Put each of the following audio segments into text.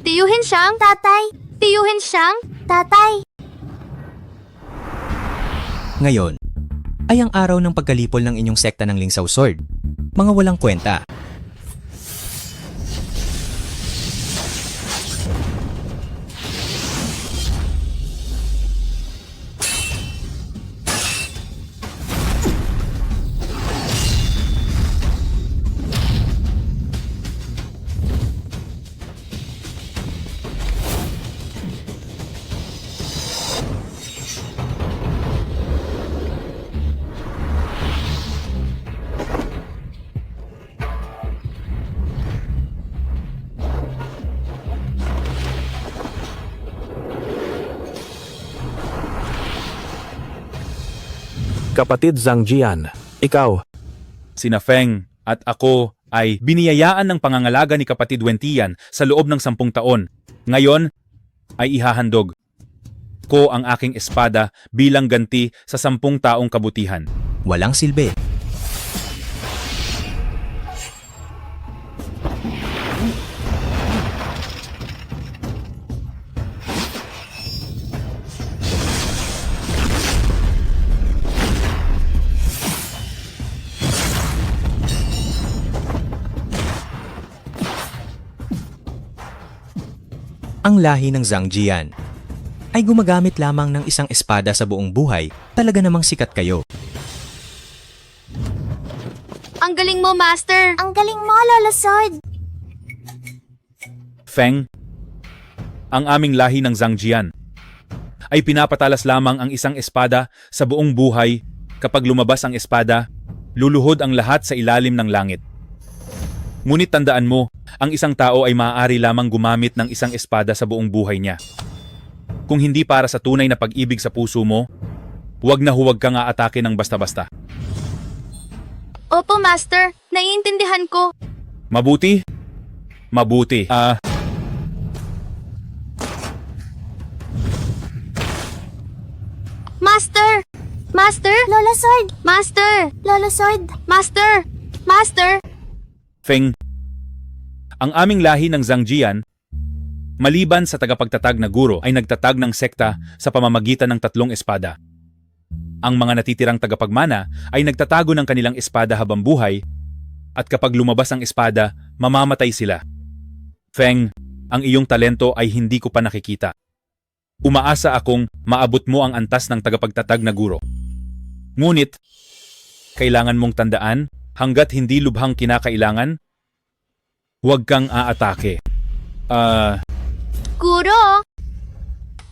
Tiyuhin siyang? Tatay. Tiyuhin siyang? Tatay. Ngayon, ay ang araw ng pagkalipol ng inyong sekta ng Lingsaw Sword. Mga walang kwenta. Kapatid Zhang Jian, ikaw. Sina Feng at ako ay biniyayaan ng pangangalaga ni kapatid Wentian sa loob ng 10 taon. Ngayon ay ihahandog ko ang aking espada bilang ganti sa 10 taong kabutihan. Walang silbi. Ang lahi ng Zhang Jian ay gumagamit lamang ng isang espada sa buong buhay. Talaga namang sikat kayo. Ang galing mo, Master. Ang galing mo, Lolo Sword. Feng, ang aming lahi ng Zhang Jian ay pinapatalas lamang ang isang espada sa buong buhay. Kapag lumabas ang espada, luluhod ang lahat sa ilalim ng langit. Ngunit tandaan mo, ang isang tao ay maaari lamang gumamit ng isang espada sa buong buhay niya. Kung hindi para sa tunay na pag-ibig sa puso mo, huwag kang aatake ng basta-basta. Opo, Master. Naiintindihan ko. Mabuti? Mabuti. Master! Master! Lolo Sword! Master! Lolo Sword! Master! Master! Feng, ang aming lahi ng Zhang Jian, maliban sa tagapagtatag na guro, ay nagtatag ng sekta sa pamamagitan ng 3 espada. Ang mga natitirang tagapagmana ay nagtatago ng kanilang espada habang buhay, at kapag lumabas ang espada, mamamatay sila. Feng, ang iyong talento ay hindi ko pa nakikita. Umaasa akong maabot mo ang antas ng tagapagtatag na guro. Ngunit, kailangan mong tandaan, hanggat hindi lubhang kinakailangan, huwag kang aatake. Guro!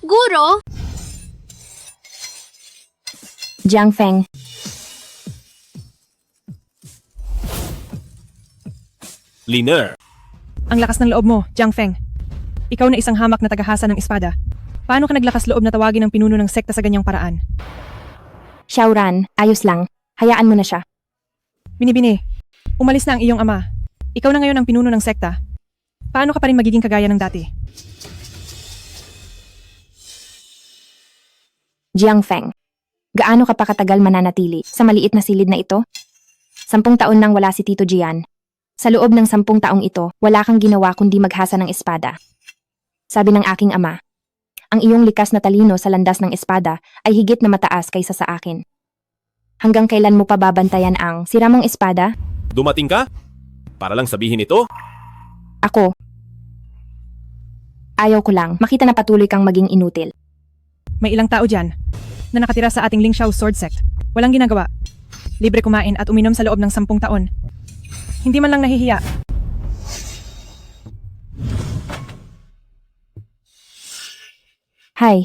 Guro! Jiang Feng. Liner. Ang lakas ng loob mo, Jiang Feng. Ikaw na isang hamak na tagahasa ng espada. Paano ka naglakas loob na tawagin ang pinuno ng sekta sa ganyang paraan? Xiaoran, ayos lang. Hayaan mo na siya. Binibini, umalis na ang iyong ama. Ikaw na ngayon ang pinuno ng sekta. Paano ka pa rin magiging kagaya ng dati? Jiang Feng, gaano ka pa katagal mananatili sa maliit na silid na ito? 10 taon nang wala si Tito Jian. Sa loob ng 10 taong ito, wala kang ginawa kundi maghasa ng espada. Sabi ng aking ama, ang iyong likas na talino sa landas ng espada ay higit na mataas kaysa sa akin. Hanggang kailan mo pa babantayan ang sira mong espada? Dumating ka? Para lang sabihin ito? Ako. Ayaw ko lang makita na patuloy kang maging inutil. May ilang tao dyan na nakatira sa ating Lingxiao Sword Sect. Walang ginagawa. Libre kumain at uminom sa loob ng 10 taon. Hindi man lang nahihiya. Hi.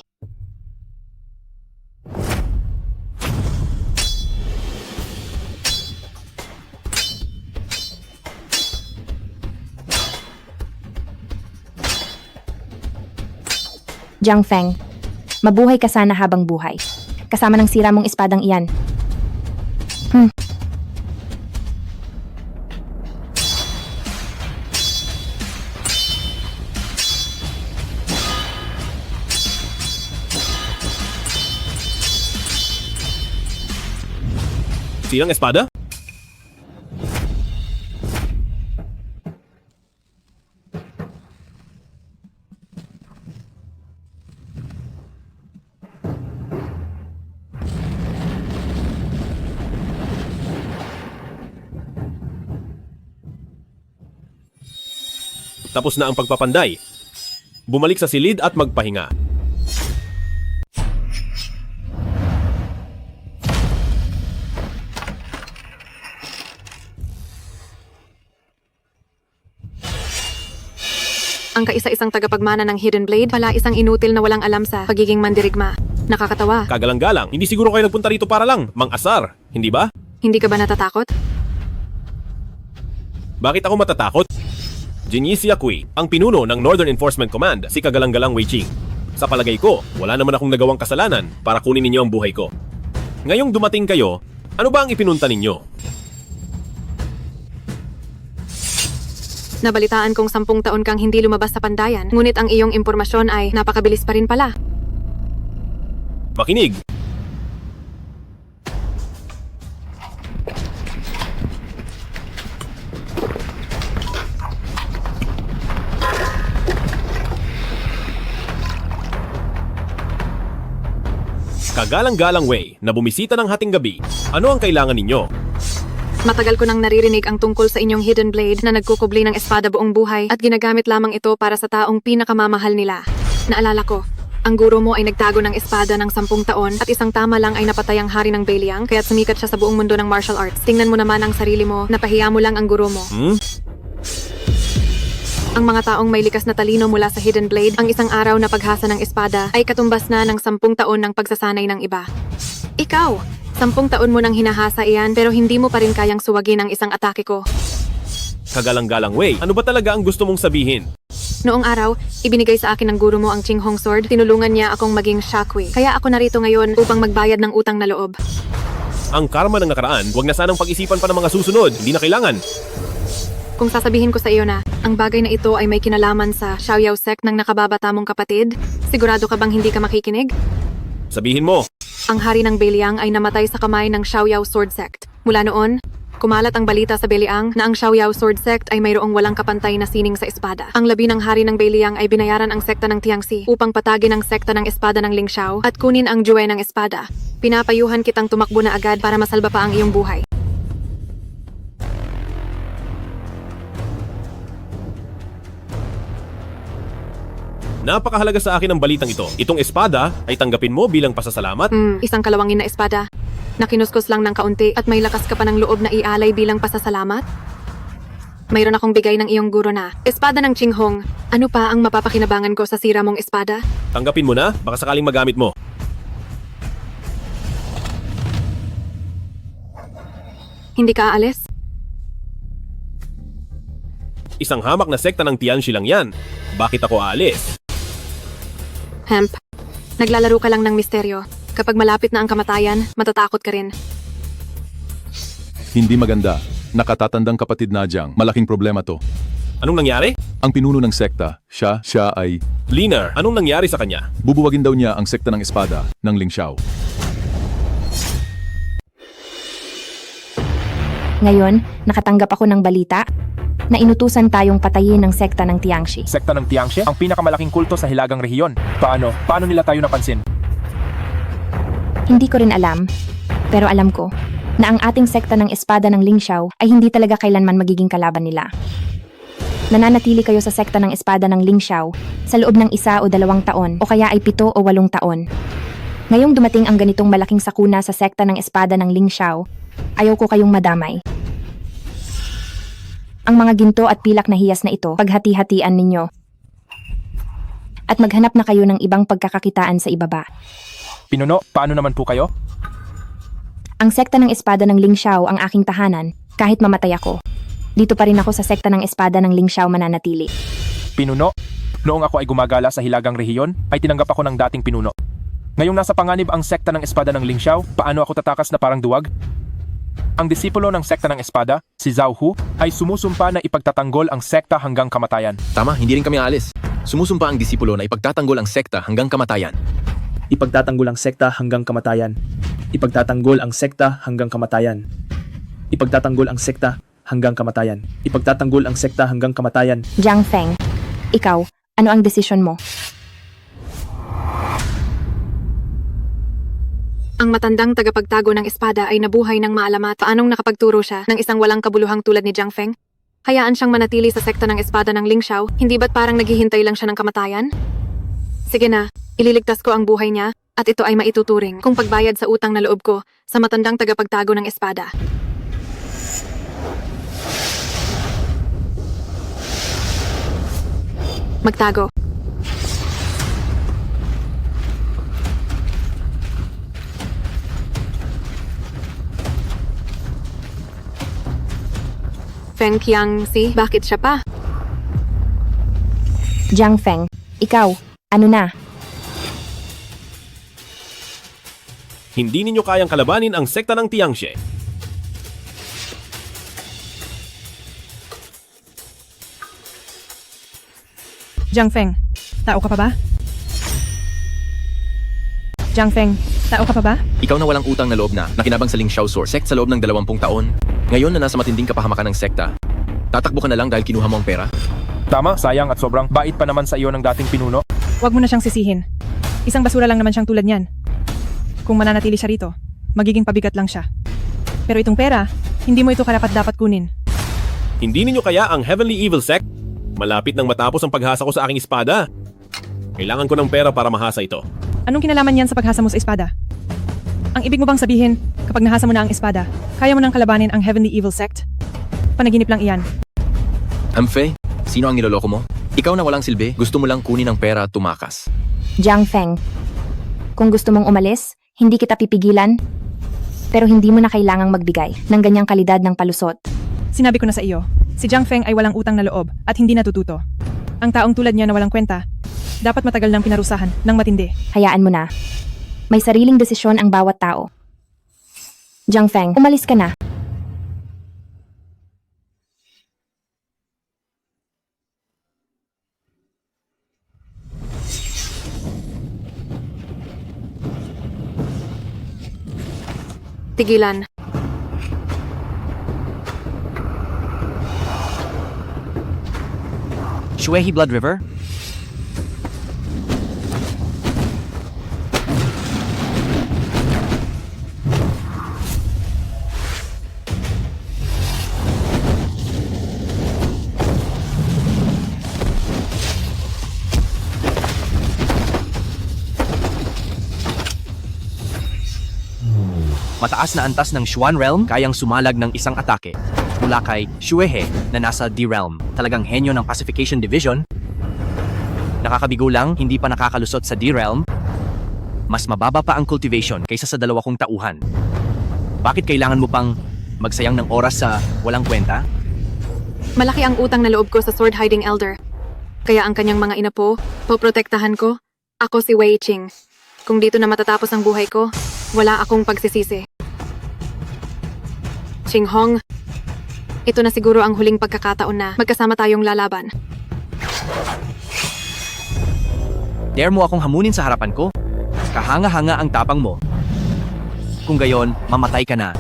Jiang Feng, mabuhay ka sana habang buhay. Kasama ng sira mong espadang iyan. Sirang espada? Tapos na ang pagpapanday. Bumalik sa silid at magpahinga. Ang kaisa-isang tagapagmana ng Hidden Blade, pala isang inutil na walang alam sa pagiging mandirigma. Nakakatawa. Kagalang-galang, hindi siguro kayo nagpunta rito para lang mang-asar, hindi ba? Hindi ka ba natatakot? Bakit ako matatakot? Jinyi Siakui, ang pinuno ng Northern Enforcement Command, si Kagalang-galang Wei Ching. Sa palagay ko, wala naman akong nagawang kasalanan para kunin ninyo ang buhay ko. Ngayong dumating kayo, ano ba ang ipinunta ninyo? Nabalitaan kong 10 taon kang hindi lumabas sa pandayan, ngunit ang iyong impormasyon ay napakabilis pa rin pala. Makinig! Kagalang-galang Wei na bumisita ng hating gabi, ano ang kailangan ninyo? Matagal ko nang naririnig ang tungkol sa inyong Hidden Blade na nagkukubli ng espada buong buhay at ginagamit lamang ito para sa taong pinakamamahal nila. Naalala ko, ang guro mo ay nagtago ng espada ng 10 taon at isang tama lang ay napatay ang hari ng Beiliang kaya't sumikat siya sa buong mundo ng martial arts. Tingnan mo naman ang sarili mo, napahiya mo lang ang guro mo. Ang mga taong may likas na talino mula sa Hidden Blade, ang isang araw na paghasa ng espada ay katumbas na ng 10 taon ng pagsasanay ng iba. Ikaw, 10 taon mo nang hinahasa iyan pero hindi mo pa rin kayang suwagin ang isang atake ko. Kagalang-galang Wei, ano ba talaga ang gusto mong sabihin? Noong araw, ibinigay sa akin ng guro mo ang Qinghong Sword, tinulungan niya akong maging Shakui. Kaya ako narito ngayon upang magbayad ng utang na loob. Ang karma ng nakaraan, huwag na sanang pag-isipan pa ng mga susunod, hindi na kailangan. Kung sasabihin ko sa iyo na ang bagay na ito ay may kinalaman sa Xiaoyao sect ng nakababata mong kapatid, sigurado ka bang hindi ka makikinig? Sabihin mo, Ang hari ng Beiliang ay namatay sa kamay ng Xiaoyao Sword Sect. Mula noon, kumalat ang balita sa Beiliang na ang Xiaoyao Sword Sect ay mayroong walang kapantay na sining sa espada. Ang labi ng hari ng Beiliang ay binayaran ang sekta ng Tiangxi upang patagin ang sekta ng espada ng Lingxiao at kunin ang jue ng espada. Pinapayuhan kitang tumakbo na agad para masalba pa ang iyong buhay. napakahalaga sa akin ang balitang ito. Itong espada ay tanggapin mo bilang pasasalamat. Isang kalawangin na espada na kinuskos lang ng kaunti at may lakas ka pa ng loob na ialay bilang pasasalamat? Mayroon akong bigay ng iyong guro na espada ng Qinghong. Ano pa ang mapapakinabangan ko sa sira mong espada? Tanggapin mo na, baka sakaling magamit mo. Hindi ka aalis? Isang hamak na sekta ng Tianxi lang yan. Bakit ako aalis? Hemp, naglalaro ka lang ng misteryo. Kapag malapit na ang kamatayan, matatakot ka rin. Hindi maganda. Nakatatandang kapatid na Jiang. Malaking problema to. Anong nangyari? Ang pinuno ng sekta, siya ay... Liner, anong nangyari sa kanya? Bubuwagin daw niya ang sekta ng espada ng Lingxiao. Ngayon, nakatanggap ako ng balita na inutusan tayong patayin ng sekta ng Tiangxi. Sekta ng Tiangxi, ang pinakamalaking kulto sa Hilagang Rehiyon. Paano nila tayo napansin? Hindi ko rin alam, pero alam ko na ang ating sekta ng espada ng Lingxiao ay hindi talaga kailanman magiging kalaban nila. Nananatili kayo sa sekta ng espada ng Lingxiao sa loob ng 1 o 2 taon o kaya ay 7 o 8 taon. Ngayong dumating ang ganitong malaking sakuna sa sekta ng espada ng Lingxiao, ayaw ko kayong madamay. Ang mga ginto at pilak na hiyas na ito, paghati-hatian ninyo. At maghanap na kayo ng ibang pagkakakitaan sa ibaba. Pinuno, paano naman po kayo? Ang sekta ng espada ng Lingxiao ang aking tahanan kahit mamatay ako. Dito pa rin ako sa sekta ng espada ng Lingxiao mananatili. Pinuno, noong ako ay gumagala sa Hilagang Rehiyon, ay tinanggap ako ng dating pinuno. Ngayong nasa panganib ang sekta ng espada ng Lingxiao, paano ako tatakas na parang duwag? Ang disipulo ng sekta ng espada, si Zhao Hu, ay sumusumpa na ipagtatanggol ang sekta hanggang kamatayan. Tama, hindi rin kami aalis. Sumusumpa ang disipulo na ipagtatanggol ang sekta hanggang kamatayan. Ipagtatanggol ang sekta hanggang kamatayan. Ipagtatanggol ang sekta hanggang kamatayan. Ipagtatanggol ang sekta hanggang kamatayan. Ipagtatanggol ang sekta hanggang kamatayan. Jiang Feng, ikaw, ano ang desisyon mo? Ang matandang tagapagtago ng espada ay nabuhay ng maalamat. Paanong nakapagturo siya ng isang walang kabuluhang tulad ni Jiang Feng? Hayaan siyang manatili sa sekta ng espada ng Ling Xiao, hindi ba't parang naghihintay lang siya ng kamatayan? Sige na, ililigtas ko ang buhay niya, at ito ay maituturing kung pagbayad sa utang na loob ko sa matandang tagapagtago ng espada. Magtago. Feng Qiangxi, bakit siya pa? Jiang Feng, ikaw, ano na? Hindi ninyo kayang kalabanin ang sekta ng Tiangxie. Jiang Feng, tao ka pa ba? Jiang Feng, tao ka pa ba? Ikaw na walang utang na loob na nakinabang sa Ling Xiao Sword Sect sa loob ng 20 taon. Ngayon na nasa matinding kapahamakan ng sekta, tatakbo ka na lang dahil kinuha mo ang pera? Tama, sayang at sobrang bait pa naman sa iyo ng dating pinuno. Huwag mo na siyang sisihin. Isang basura lang naman siyang tulad niyan. Kung mananatili siya rito, magiging pabigat lang siya. Pero itong pera, hindi mo ito karapat-dapat kunin. Hindi ninyo kaya ang Heavenly Evil Sect? Malapit nang matapos ang paghasa ko sa aking espada. Kailangan ko ng pera para mahasa ito. Anong kinalaman yan sa paghasa mo sa espada? Ang ibig mo bang sabihin, kapag nahasa mo na ang espada, kaya mo nang kalabanin ang Heavenly Evil Sect? Panaginip lang iyan. Amfe, sino ang niloloko mo? Ikaw na walang silbi, gusto mo lang kunin ang pera at tumakas. Jiang Feng, kung gusto mong umalis, hindi kita pipigilan. Pero hindi mo na kailangang magbigay ng ganyang kalidad ng palusot. Sinabi ko na sa iyo, si Jiang Feng ay walang utang na loob at hindi natututo. Ang taong tulad niya na walang kwenta, dapat matagal nang pinarusahan ng matindi. Hayaan mo na. May sariling desisyon ang bawat tao. Jiang Feng, umalis ka na. Tigilan. Shuehi Blood River? Mataas na antas ng Xuan Realm kayang sumalag ng isang atake mula kay Shuehe na nasa D-Realm. Talagang henyo ng Pacification Division. Nakakabigo lang, hindi pa nakakalusot sa D-Realm. Mas mababa pa ang cultivation kaysa sa 2 tauhan. Bakit kailangan mo pang magsayang ng oras sa walang kwenta? Malaki ang utang na loob ko sa Sword Hiding Elder. Kaya ang kanyang mga inapo, poprotektahan ko. Ako si Wei Qing. Kung dito na matatapos ang buhay ko, wala akong pagsisisi. Qing Hong, ito na siguro ang huling pagkakataon na magkasama tayong lalaban. Dare mo akong hamunin sa harapan ko? Kahanga-hanga ang tapang mo. Kung gayon, mamatay ka na.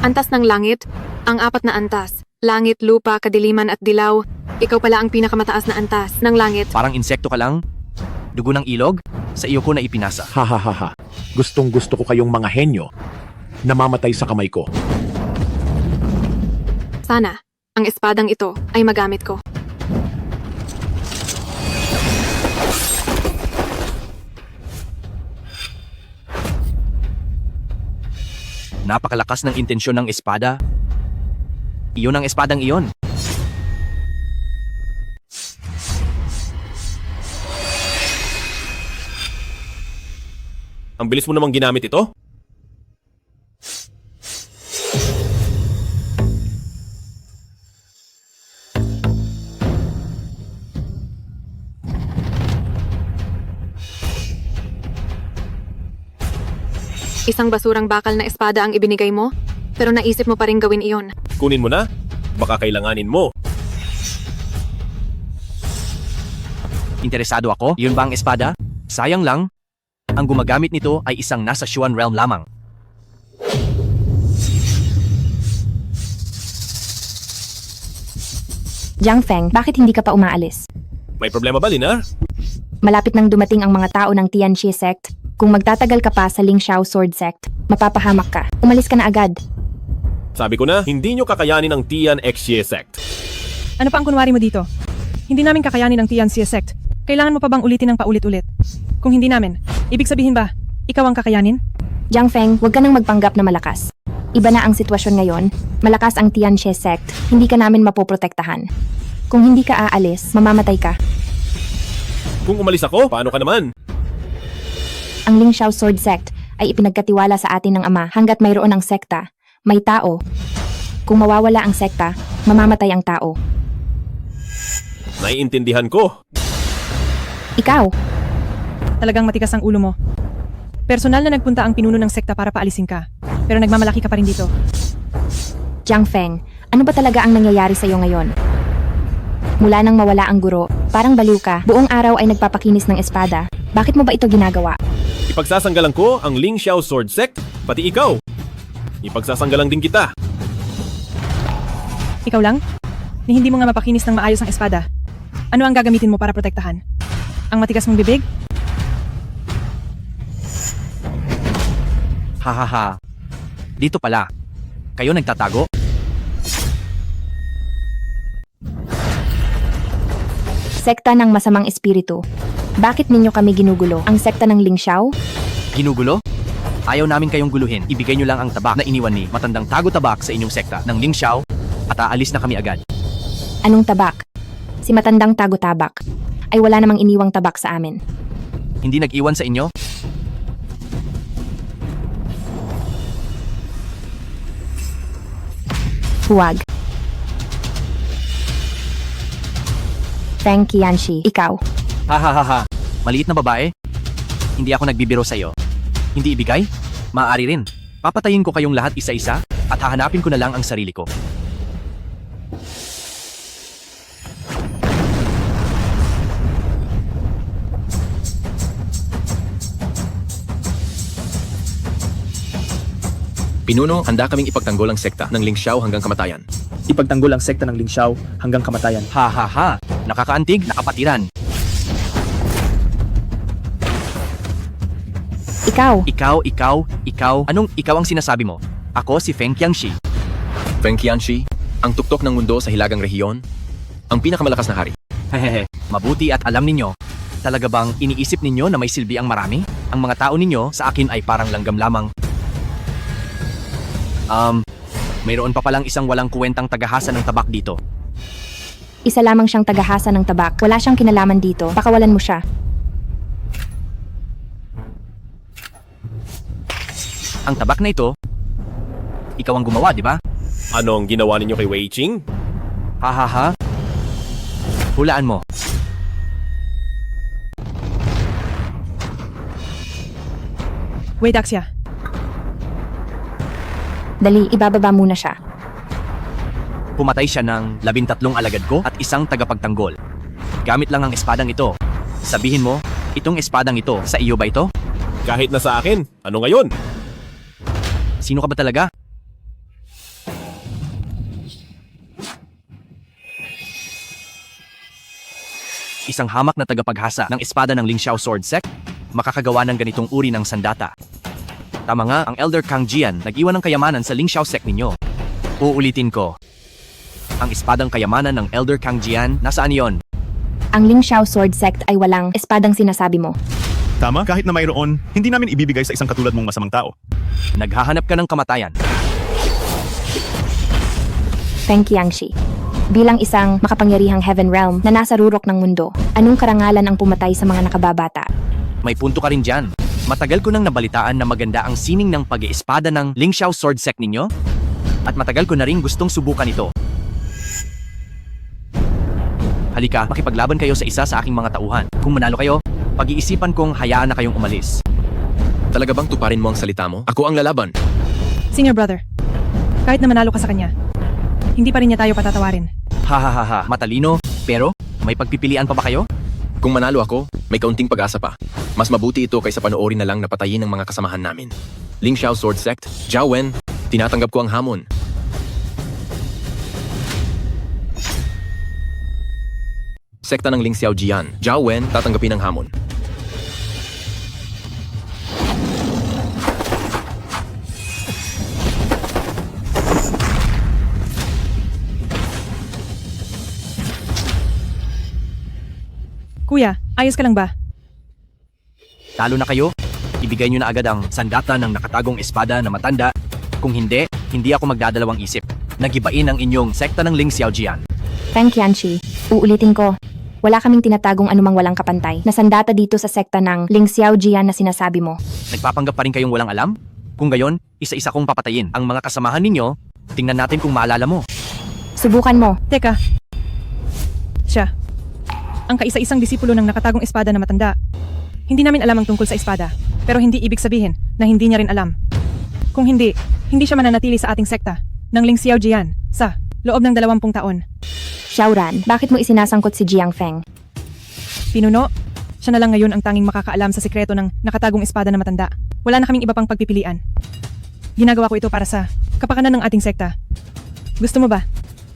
Antas ng langit, ang 4 na antas. Langit, lupa, kadiliman at dilaw. Ikaw pala ang pinakamataas na antas ng langit. Parang insekto ka lang? Dugo ng ilog? Sa iyo ko na ipinasa. Hahaha. Gustong gusto ko kayong mga henyo. Namamatay sa kamay ko. Sana, ang espadang ito ay magamit ko. Napakalakas ng intensyon ng espada. Iyon ang espadang iyon. Ang bilis mo namang ginamit ito? Isang basurang bakal na espada ang ibinigay mo, pero naisip mo pa rin gawin iyon. Kunin mo na. Baka kailanganin mo. Interesado ako? Yun ba ang espada? Sayang lang. Ang gumagamit nito ay isang nasa Xuan Realm lamang. Jiang Feng, bakit hindi ka pa umaalis? May problema ba, Linar? Malapit nang dumating ang mga tao ng Tianxie Sect. Kung magtatagal ka pa sa Lingxiao Sword Sect, mapapahamak ka. Umalis ka na agad. Sabi ko na, hindi nyo kakayanin ang Tian Xie Sect. Ano pa ang kunwari mo dito? Hindi namin kakayanin ang Tianxie Sect. Kailangan mo pa bang ulitin ng paulit-ulit? Kung hindi namin, ibig sabihin ba, ikaw ang kakayanin? Jiang Feng, huwag ka nang magpanggap na malakas. Iba na ang sitwasyon ngayon. Malakas ang Tianxie Sect. Hindi ka namin mapoprotektahan. Kung hindi ka aalis, mamamatay ka. Kung umalis ako, paano ka naman? Ang Lingxiao Sword Sect ay ipinagkatiwala sa atin ng Ama hanggat mayroon ang sekta. May tao. Kung mawawala ang sekta, mamamatay ang tao. Naiintindihan ko. Ikaw, Talagang matikas ang ulo mo. Personal na nagpunta ang pinuno ng sekta para paalisin ka. Pero nagmamalaki ka pa rin dito. Jiang Feng, ano ba talaga ang nangyayari sa iyo ngayon? Mula nang mawala ang guro, parang baliw ka. Buong araw ay nagpapakinis ng espada. Bakit mo ba ito ginagawa? Ipagsasanggalan ko ang Lingxiao Sword Sect, pati ikaw. Ipagsasanggalan din kita. Ikaw lang? Ni hindi mo nga mapakinis ng maayos ang espada. Ano ang gagamitin mo para protektahan? Ang matigas mong bibig? Hahaha. Dito pala. Kayo nagtatago? Sekta ng masamang espiritu. Bakit ninyo kami ginugulo? Ang sekta ng Lingxiao? Ginugulo? Ayaw namin kayong guluhin. Ibigay nyo lang ang tabak na iniwan ni matandang tago-tabak sa inyong sekta ng Lingxiao at aalis na kami agad. Anong tabak? Si matandang tago-tabak ay wala namang iniwang tabak sa amin. Hindi nag-iwan sa inyo? Huwag. Feng Qianxi, ikaw. Hahaha. Maliit na babae? Hindi ako nagbibiro sa iyo. Hindi ibigay? Maaari rin. Papatayin ko kayong lahat isa-isa at hahanapin ko na lang ang sarili ko. Pinuno, handa kaming ipagtanggol ang sekta ng Lingxiao hanggang kamatayan. Ipagtanggol ang sekta ng Lingxiao hanggang kamatayan. Hahaha. Nakakaantig, nakapatiran. Ikaw. Anong ikaw ang sinasabi mo? Ako si Feng Qianxi. Feng Qianxi, ang tuktok ng mundo sa hilagang rehiyon, ang pinakamalakas na hari. Hehehe. Mabuti at alam ninyo. Talaga bang iniisip ninyo na may silbi ang marami? Ang mga tao ninyo sa akin ay parang langgam lamang. Mayroon pa palang isang walang kuwentang tagahasa ng tabak dito. Isa lamang siyang tagahasa ng tabak. Wala siyang kinalaman dito. Pakawalan mo siya. Ang tabak na ito, ikaw ang gumawa, di ba? Anong ginawa ninyo kay Wei Qing? Hahaha. Hulaan mo. Wait, Axia. Dali, ibababa muna siya. Pumatay siya ng 13 alagad ko at isang tagapagtanggol. Gamit lang ang espadang ito. Sabihin mo, itong espadang ito, sa iyo ba ito? Kahit na sa akin, ano ngayon? Sino ka ba talaga? Isang hamak na tagapaghasa ng espada ng Lingxiao Sword Sect, makakagawa ng ganitong uri ng sandata. Tama nga, ang Elder Kang Jian nag-iwan ng kayamanan sa Lingxiao Sect ninyo. Uulitin ko. Ang espadang kayamanan ng Elder Kang Jian, nasaan yon? Ang Lingxiao Sword Sect ay walang espadang sinasabi mo. Tama, kahit na mayroon, hindi namin ibibigay sa isang katulad mong masamang tao. Naghahanap ka ng kamatayan. Feng Qianxi. Bilang isang makapangyarihang Heaven Realm na nasa rurok ng mundo, anong karangalan ang pumatay sa mga nakababata? May punto ka rin dyan. Matagal ko nang nabalitaan na maganda ang sining ng pag-iespada ng Lingxiao Sword Sect ninyo. At matagal ko na rin gustong subukan ito. Halika, makipaglaban kayo sa isa sa aking mga tauhan. Kung manalo kayo, pag-iisipan kong hayaan na kayong umalis. Talaga bang tuparin mo ang salita mo? Ako ang lalaban. Senior brother, kahit na manalo ka sa kanya, hindi pa rin niya tayo patatawarin. Hahaha, matalino, pero may pagpipilian pa ba kayo? Kung manalo ako, may kaunting pag-asa pa. Mas mabuti ito kaysa panoorin na lang na patayin ng mga kasamahan namin. Lingxiao Sword Sect, Jiao Wen, tinatanggap ko ang hamon. sekta ng Ling Xiaojian. Zhao Wen, tatanggapin ang hamon. Kuya, ayos ka lang ba? Talo na kayo? Ibigay nyo na agad ang sandata ng nakatagong espada na matanda. Kung hindi, hindi ako magdadalawang isip. Nagibain ang inyong sekta ng Ling Xiaojian. Feng Qianxi, uulitin ko. Wala kaming tinatagong anumang walang kapantay na sandata dito sa sekta ng Ling Xiaojian na sinasabi mo. Nagpapanggap pa rin kayong walang alam? Kung gayon, isa-isa kong papatayin. Ang mga kasamahan ninyo, tingnan natin kung maalala mo. Subukan mo. Teka. Siya. Ang kaisa-isang disipulo ng nakatagong espada na matanda. Hindi namin alam ang tungkol sa espada, pero hindi ibig sabihin na hindi niya rin alam. Kung hindi, hindi siya mananatili sa ating sekta ng Ling Xiaojian sa loob ng 20 taon. Xiaoran, bakit mo isinasangkot si Jiang Feng? Pinuno, siya na lang ngayon ang tanging makakaalam sa sikreto ng nakatagong espada na matanda. Wala na kaming iba pang pagpipilian. Ginagawa ko ito para sa kapakanan ng ating sekta. Gusto mo ba?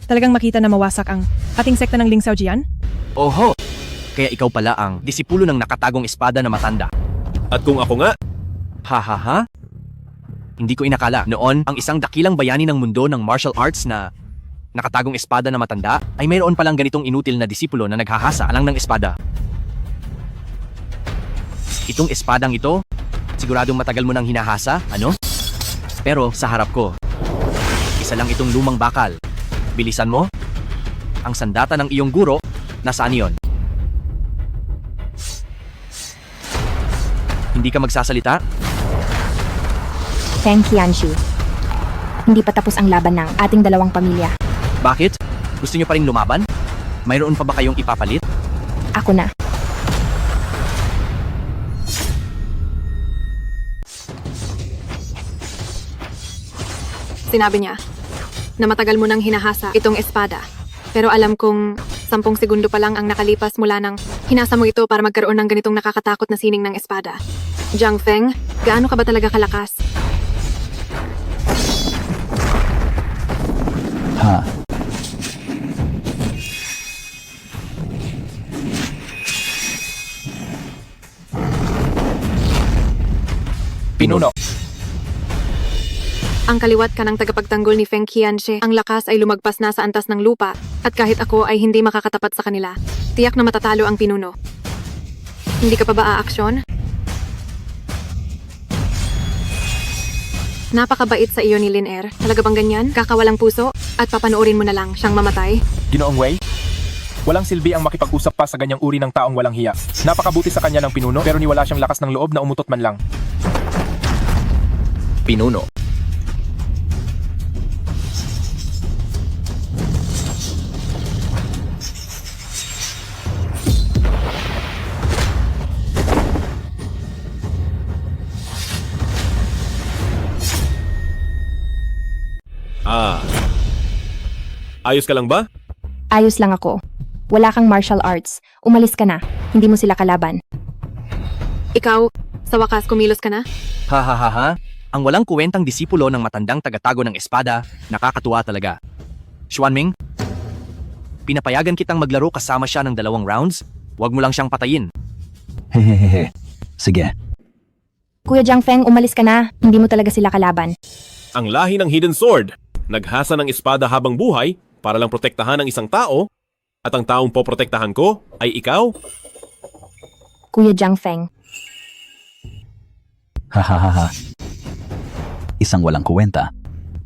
Talagang makita na mawasak ang ating sekta ng Ling Xiaojian? Oho! Kaya ikaw pala ang disipulo ng nakatagong espada na matanda. At kung ako nga, Ha? Hindi ko inakala noon ang isang dakilang bayani ng mundo ng martial arts na nakatagong espada na matanda ay mayroon palang ganitong inutil na disipulo na naghahasa lang ng espada. Itong espadang ito, siguradong matagal mo nang hinahasa, ano? Pero sa harap ko, isa lang itong lumang bakal. Bilisan mo? Ang sandata ng iyong guro, nasaan iyon? Hindi ka magsasalita? Feng Qianxi. Hindi pa tapos ang laban ng ating dalawang pamilya. Bakit? Gusto niyo pa rin lumaban? Mayroon pa ba kayong ipapalit? Ako na. Sinabi niya na matagal mo nang hinahasa itong espada. Pero alam kong 10 segundo pa lang ang nakalipas mula nang hinasa mo ito para magkaroon ng ganitong nakakatakot na sining ng espada. Jiang Feng, gaano ka ba talaga kalakas? Pinuno. Ang kaliwat ka ng tagapagtanggol ni Feng Qianxi. Ang lakas ay lumagpas na sa antas ng lupa at kahit ako ay hindi makakatapat sa kanila. Tiyak na matatalo ang pinuno. Hindi ka pa ba aaksyon? Napakabait sa iyo ni Lin Er. Talaga bang ganyan? Kakawalang puso? At papanoorin mo na lang siyang mamatay? Ginoong Wei? Walang silbi ang makipag-usap pa sa ganyang uri ng taong walang hiya. Napakabuti sa kanya ng pinuno pero niwala siyang lakas ng loob na umutot man lang. Pinuno. Ayos ka lang ba? Ayos lang ako. Wala kang martial arts. Umalis ka na. Hindi mo sila kalaban. Ikaw, sa wakas kumilos ka na? Ha. Ang walang kuwentang disipulo ng matandang tagatago ng espada, nakakatuwa talaga. Xuanming, pinapayagan kitang maglaro kasama siya ng 2 rounds. Huwag mo lang siyang patayin. Hehehe. Sige. Kuya Jiang Feng, umalis ka na. Hindi mo talaga sila kalaban. Ang lahi ng Hidden Sword, naghasa ng espada habang buhay para lang protektahan ang isang tao, at ang taong poprotektahan ko ay ikaw? Kuya Jiang Feng. Hahaha. Isang walang kuwenta.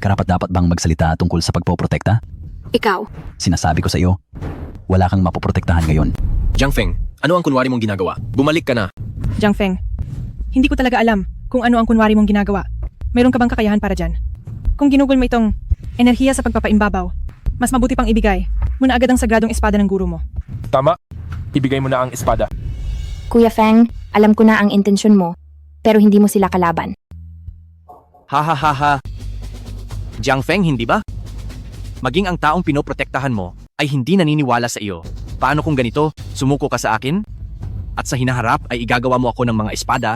Karapat-dapat bang magsalita tungkol sa pagpoprotekta? Ikaw. Sinasabi ko sa iyo, wala kang mapoprotektahan ngayon. Jiang Feng, ano ang kunwari mong ginagawa? Bumalik ka na. Jiang Feng, hindi ko talaga alam kung ano ang kunwari mong ginagawa. Mayroon ka bang kakayahan para dyan? Kung ginugol mo itong enerhiya sa pagpapaimbabaw, mas mabuti pang ibigay muna agad ang sagradong espada ng guro mo. Tama. Ibigay mo na ang espada. Kuya Feng, alam ko na ang intensyon mo, pero hindi mo sila kalaban. Ha. Jiang Feng, hindi ba? Maging ang taong pinoprotektahan mo ay hindi naniniwala sa iyo. Paano kung ganito, sumuko ka sa akin? At sa hinaharap ay igagawa mo ako ng mga espada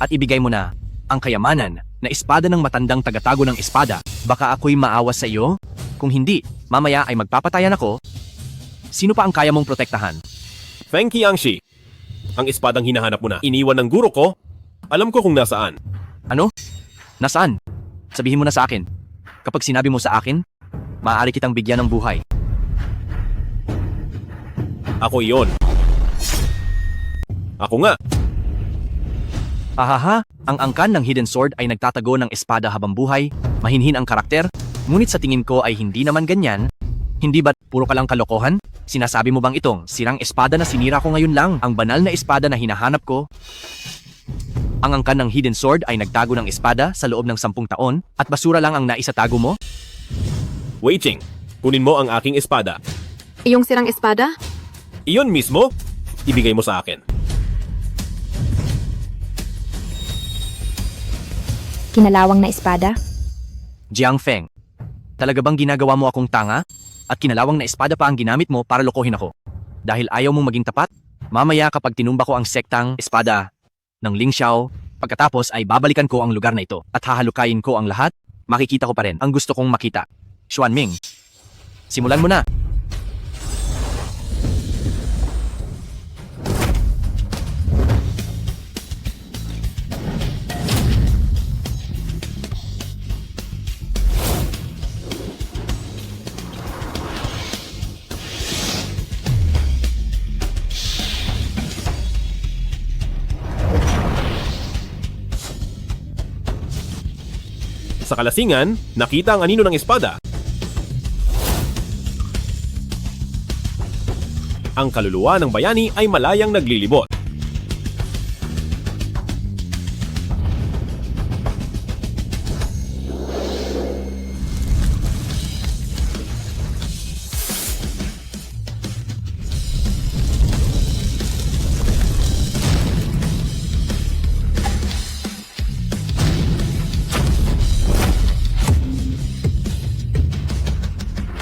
at ibigay mo na ang kayamanan na espada ng matandang tagatago ng espada. Baka ako'y maawa sa iyo? Kung hindi, mamaya ay magpapatayan ako. Sino pa ang kaya mong protektahan? Feng Qiangshi, ang espadang hinahanap mo na. Iniwan ng guro ko. Alam ko kung nasaan. Ano? Nasaan? Sabihin mo na sa akin. Kapag sinabi mo sa akin, maaari kitang bigyan ng buhay. Ako iyon. Ako nga. Ahaha, ang angkan ng Hidden Sword ay nagtatago ng espada habang buhay, mahinhin ang karakter, ngunit sa tingin ko ay hindi naman ganyan. Hindi ba't puro ka lang kalokohan? Sinasabi mo bang itong sirang espada na sinira ko ngayon lang, ang banal na espada na hinahanap ko? Ang angkan ng Hidden Sword ay nagtago ng espada sa loob ng 10 taon at basura lang ang naisatago mo? Wei Ching, kunin mo ang aking espada. Iyong sirang espada? Iyon mismo, ibigay mo sa akin. Kinalawang na espada? Jiang Feng, talaga bang ginagawa mo akong tanga? At kinalawang na espada pa ang ginamit mo para lokohin ako? Dahil ayaw mong maging tapat? Mamaya kapag tinumba ko ang sektang espada ng Ling Xiao, pagkatapos ay babalikan ko ang lugar na ito at hahalukayin ko ang lahat, makikita ko pa rin ang gusto kong makita. Xuanming, simulan mo na. Sa kalasingan, nakita ang anino ng espada. Ang kaluluwa ng bayani ay malayang naglilibot.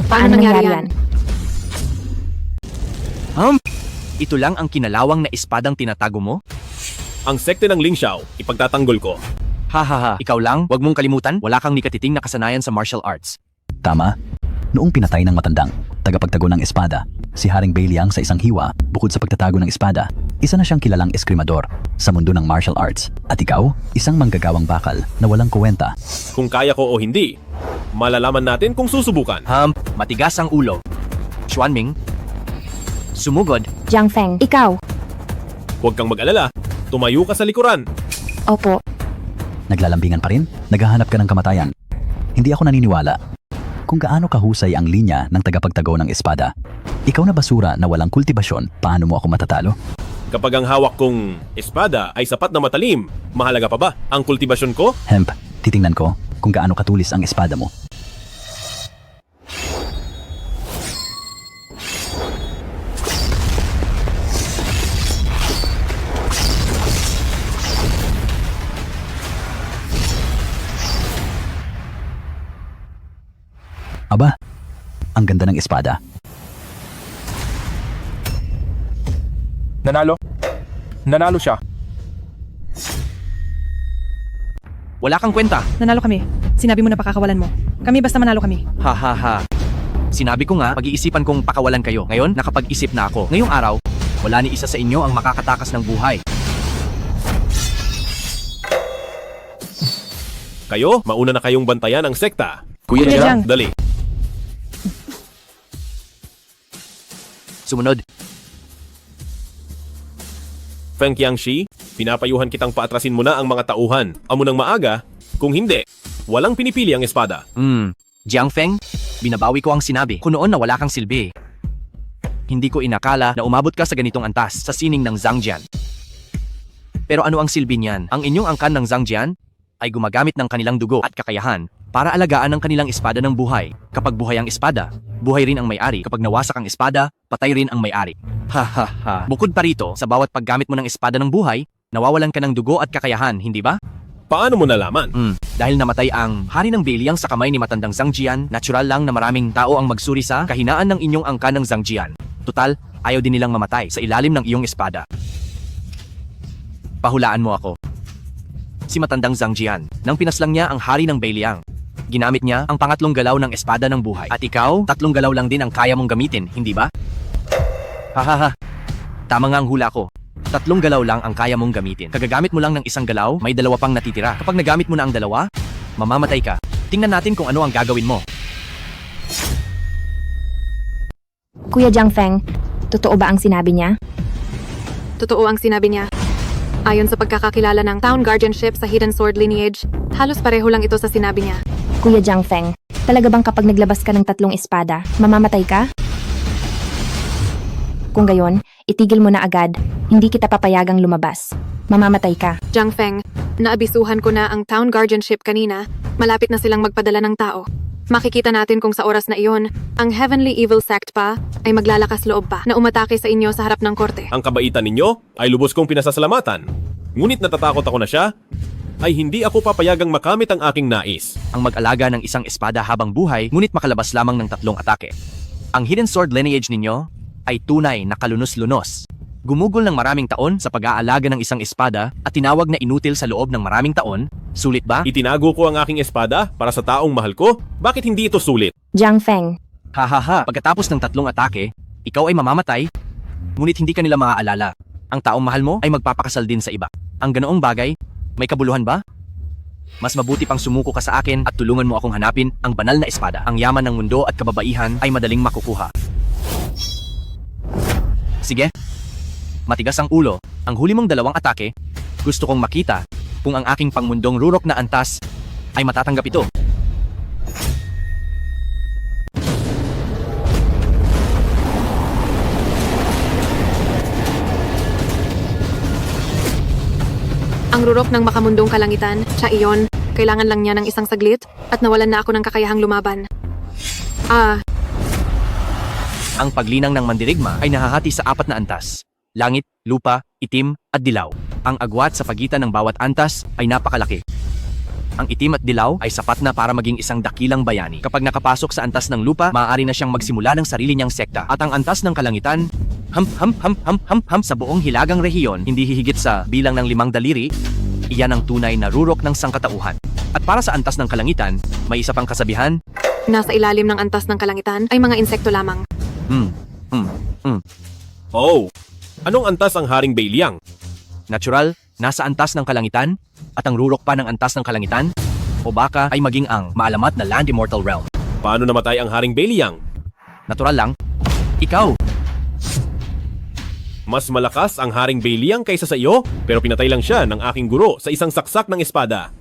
Paano nangyari yan? Ito lang ang kinalawang na espadang tinatago mo? Ang sekte ng Ling Xiao, ipagtatanggol ko. Hahaha, ikaw lang, wag mong kalimutan, wala kang nikatiting na kasanayan sa martial arts. Tama. Noong pinatay ng matandang tagapagtago ng espada, si Haring Beiliang sa isang hiwa, bukod sa pagtatago ng espada, isa na siyang kilalang eskrimador sa mundo ng martial arts. At ikaw, isang manggagawang bakal na walang kuwenta. Kung kaya ko o hindi, malalaman natin kung susubukan. Matigas ang ulo. Xuanming, sumugod. Jiang Feng, ikaw. Huwag kang mag-alala, tumayo ka sa likuran. Opo. Naglalambingan pa rin? Naghahanap ka ng kamatayan. Hindi ako naniniwala kung gaano kahusay ang linya ng tagapagtago ng espada. Ikaw na basura na walang kultibasyon, paano mo ako matatalo? Kapag ang hawak kong espada ay sapat na matalim, mahalaga pa ba ang kultibasyon ko? Hemp, titingnan ko kung gaano katulis ang espada mo. Aba, ang ganda ng espada. Nanalo? Nanalo siya. Wala kang kwenta. Nanalo kami. Sinabi mo na pakakawalan mo. Kami basta manalo kami. Hahaha. Sinabi ko nga, pag-iisipan kong pakawalan kayo. Ngayon, nakapag-isip na ako. Ngayong araw, wala ni isa sa inyo ang makakatakas ng buhay. Kayo, mauna na kayong bantayan ang sekta. Kuya Jiang. Dali. Sumunod. Feng Qiangshi, pinapayuhan kitang paatrasin mo na ang mga tauhan. Amo ng maaga, kung hindi, walang pinipili ang espada. Jiang Feng, binabawi ko ang sinabi ko noon na wala kang silbi. Hindi ko inakala na umabot ka sa ganitong antas sa sining ng Zhangjian. Pero ano ang silbi niyan? Ang inyong angkan ng Zhangjian ay gumagamit ng kanilang dugo at kakayahan para alagaan ang kanilang espada ng buhay. Kapag buhay ang espada, buhay rin ang may-ari. Kapag nawasak ang espada, patay rin ang may-ari. Ha. Bukod pa rito, sa bawat paggamit mo ng espada ng buhay, nawawalan ka ng dugo at kakayahan, hindi ba? Paano mo nalaman? Dahil namatay ang hari ng Beiliang sa kamay ni matandang Zhangjian, natural lang na maraming tao ang magsuri sa kahinaan ng inyong angkan ng Zhangjian. Tutal, ayaw din nilang mamatay sa ilalim ng iyong espada. Pahulaan mo ako. Si matandang Zhangjian, nang pinaslang niya ang hari ng Beiliang, ginamit niya ang pangatlong galaw ng espada ng buhay. At ikaw, 3 galaw lang din ang kaya mong gamitin, hindi ba? Hahaha. Tama nga ang hula ko. 3 galaw lang ang kaya mong gamitin. Kagagamit mo lang ng 1 galaw, may 2 pang natitira. Kapag nagamit mo na ang 2, mamamatay ka. Tingnan natin kung ano ang gagawin mo. Kuya Jiangfeng, totoo ba ang sinabi niya? Totoo ang sinabi niya. Ayon sa pagkakakilala ng Town Guardianship sa Hidden Sword lineage, halos pareho lang ito sa sinabi niya. Kuya Jiangfeng, talaga bang kapag naglabas ka ng 3 espada, mamamatay ka? Kung gayon, itigil mo na agad. Hindi kita papayagang lumabas. Mamamatay ka. Jiang Feng, naabisuhan ko na ang Town Guardianship kanina. Malapit na silang magpadala ng tao. Makikita natin kung sa oras na iyon, ang Heavenly Evil Sect pa ay maglalakas loob pa na umatake sa inyo sa harap ng korte. Ang kabaitan ninyo ay lubos kong pinasasalamatan. Ngunit natatakot ako na siya ay hindi ako papayagang makamit ang aking nais. Ang mag-alaga ng isang espada habang buhay, ngunit makalabas lamang ng 3 atake. Ang Hidden Sword lineage ninyo ay tunay na kalunos-lunos. Gumugol ng maraming taon sa pag-aalaga ng isang espada at tinawag na inutil sa loob ng maraming taon. Sulit ba? Itinago ko ang aking espada para sa taong mahal ko? Bakit hindi ito sulit? Jiangfeng, Hahaha, pagkatapos ng 3 atake, ikaw ay mamamatay, ngunit hindi ka nila maaalala. Ang taong mahal mo ay magpapakasal din sa iba. Ang ganoong bagay, may kabuluhan ba? Mas mabuti pang sumuko ka sa akin at tulungan mo akong hanapin ang banal na espada. Ang yaman ng mundo at kababaihan ay madaling makukuha. Sige. Matigas ang ulo, ang huli mong 2 atake, gusto kong makita kung ang aking pangmundong rurok na antas ay matatanggap ito. Ang rurok ng makamundong kalangitan, siya iyon, kailangan lang niya ng isang saglit at nawalan na ako ng kakayahang lumaban. Ang paglinang ng mandirigma ay nahahati sa 4 na antas. Langit, lupa, itim, at dilaw. Ang agwat sa pagitan ng bawat antas ay napakalaki. Ang itim at dilaw ay sapat na para maging isang dakilang bayani. Kapag nakapasok sa antas ng lupa, maaari na siyang magsimula ng sarili niyang sekta. At ang antas ng kalangitan, sa buong hilagang rehiyon, hindi hihigit sa bilang ng 5 daliri, iyan ang tunay na rurok ng sangkatauhan. At para sa antas ng kalangitan, may isa pang kasabihan, nasa ilalim ng antas ng kalangitan ay mga insekto lamang. Oh, anong antas ang Haring Beiliang? Natural, nasa antas ng kalangitan, at ang rurok pa ng antas ng kalangitan, o baka ay maging ang maalamat na Land Immortal Realm. Paano namatay ang Haring Beiliang? Natural lang. Ikaw. Mas malakas ang Haring Beiliang kaysa sa iyo, pero pinatay lang siya ng aking guro sa isang saksak ng espada.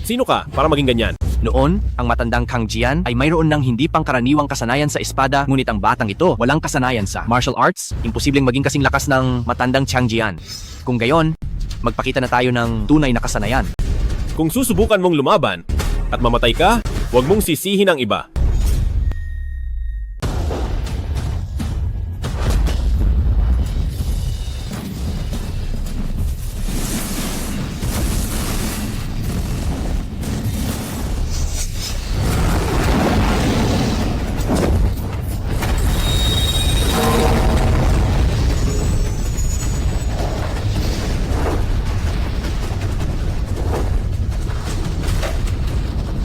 Sino ka para maging ganyan? Noon, ang matandang Kang Jian ay mayroon ng hindi pangkaraniwang kasanayan sa espada, ngunit ang batang ito walang kasanayan sa martial arts, imposibleng maging kasing lakas ng matandang Chang Jian. Kung gayon, magpakita na tayo ng tunay na kasanayan. Kung susubukan mong lumaban at mamatay ka, huwag mong sisihin ang iba.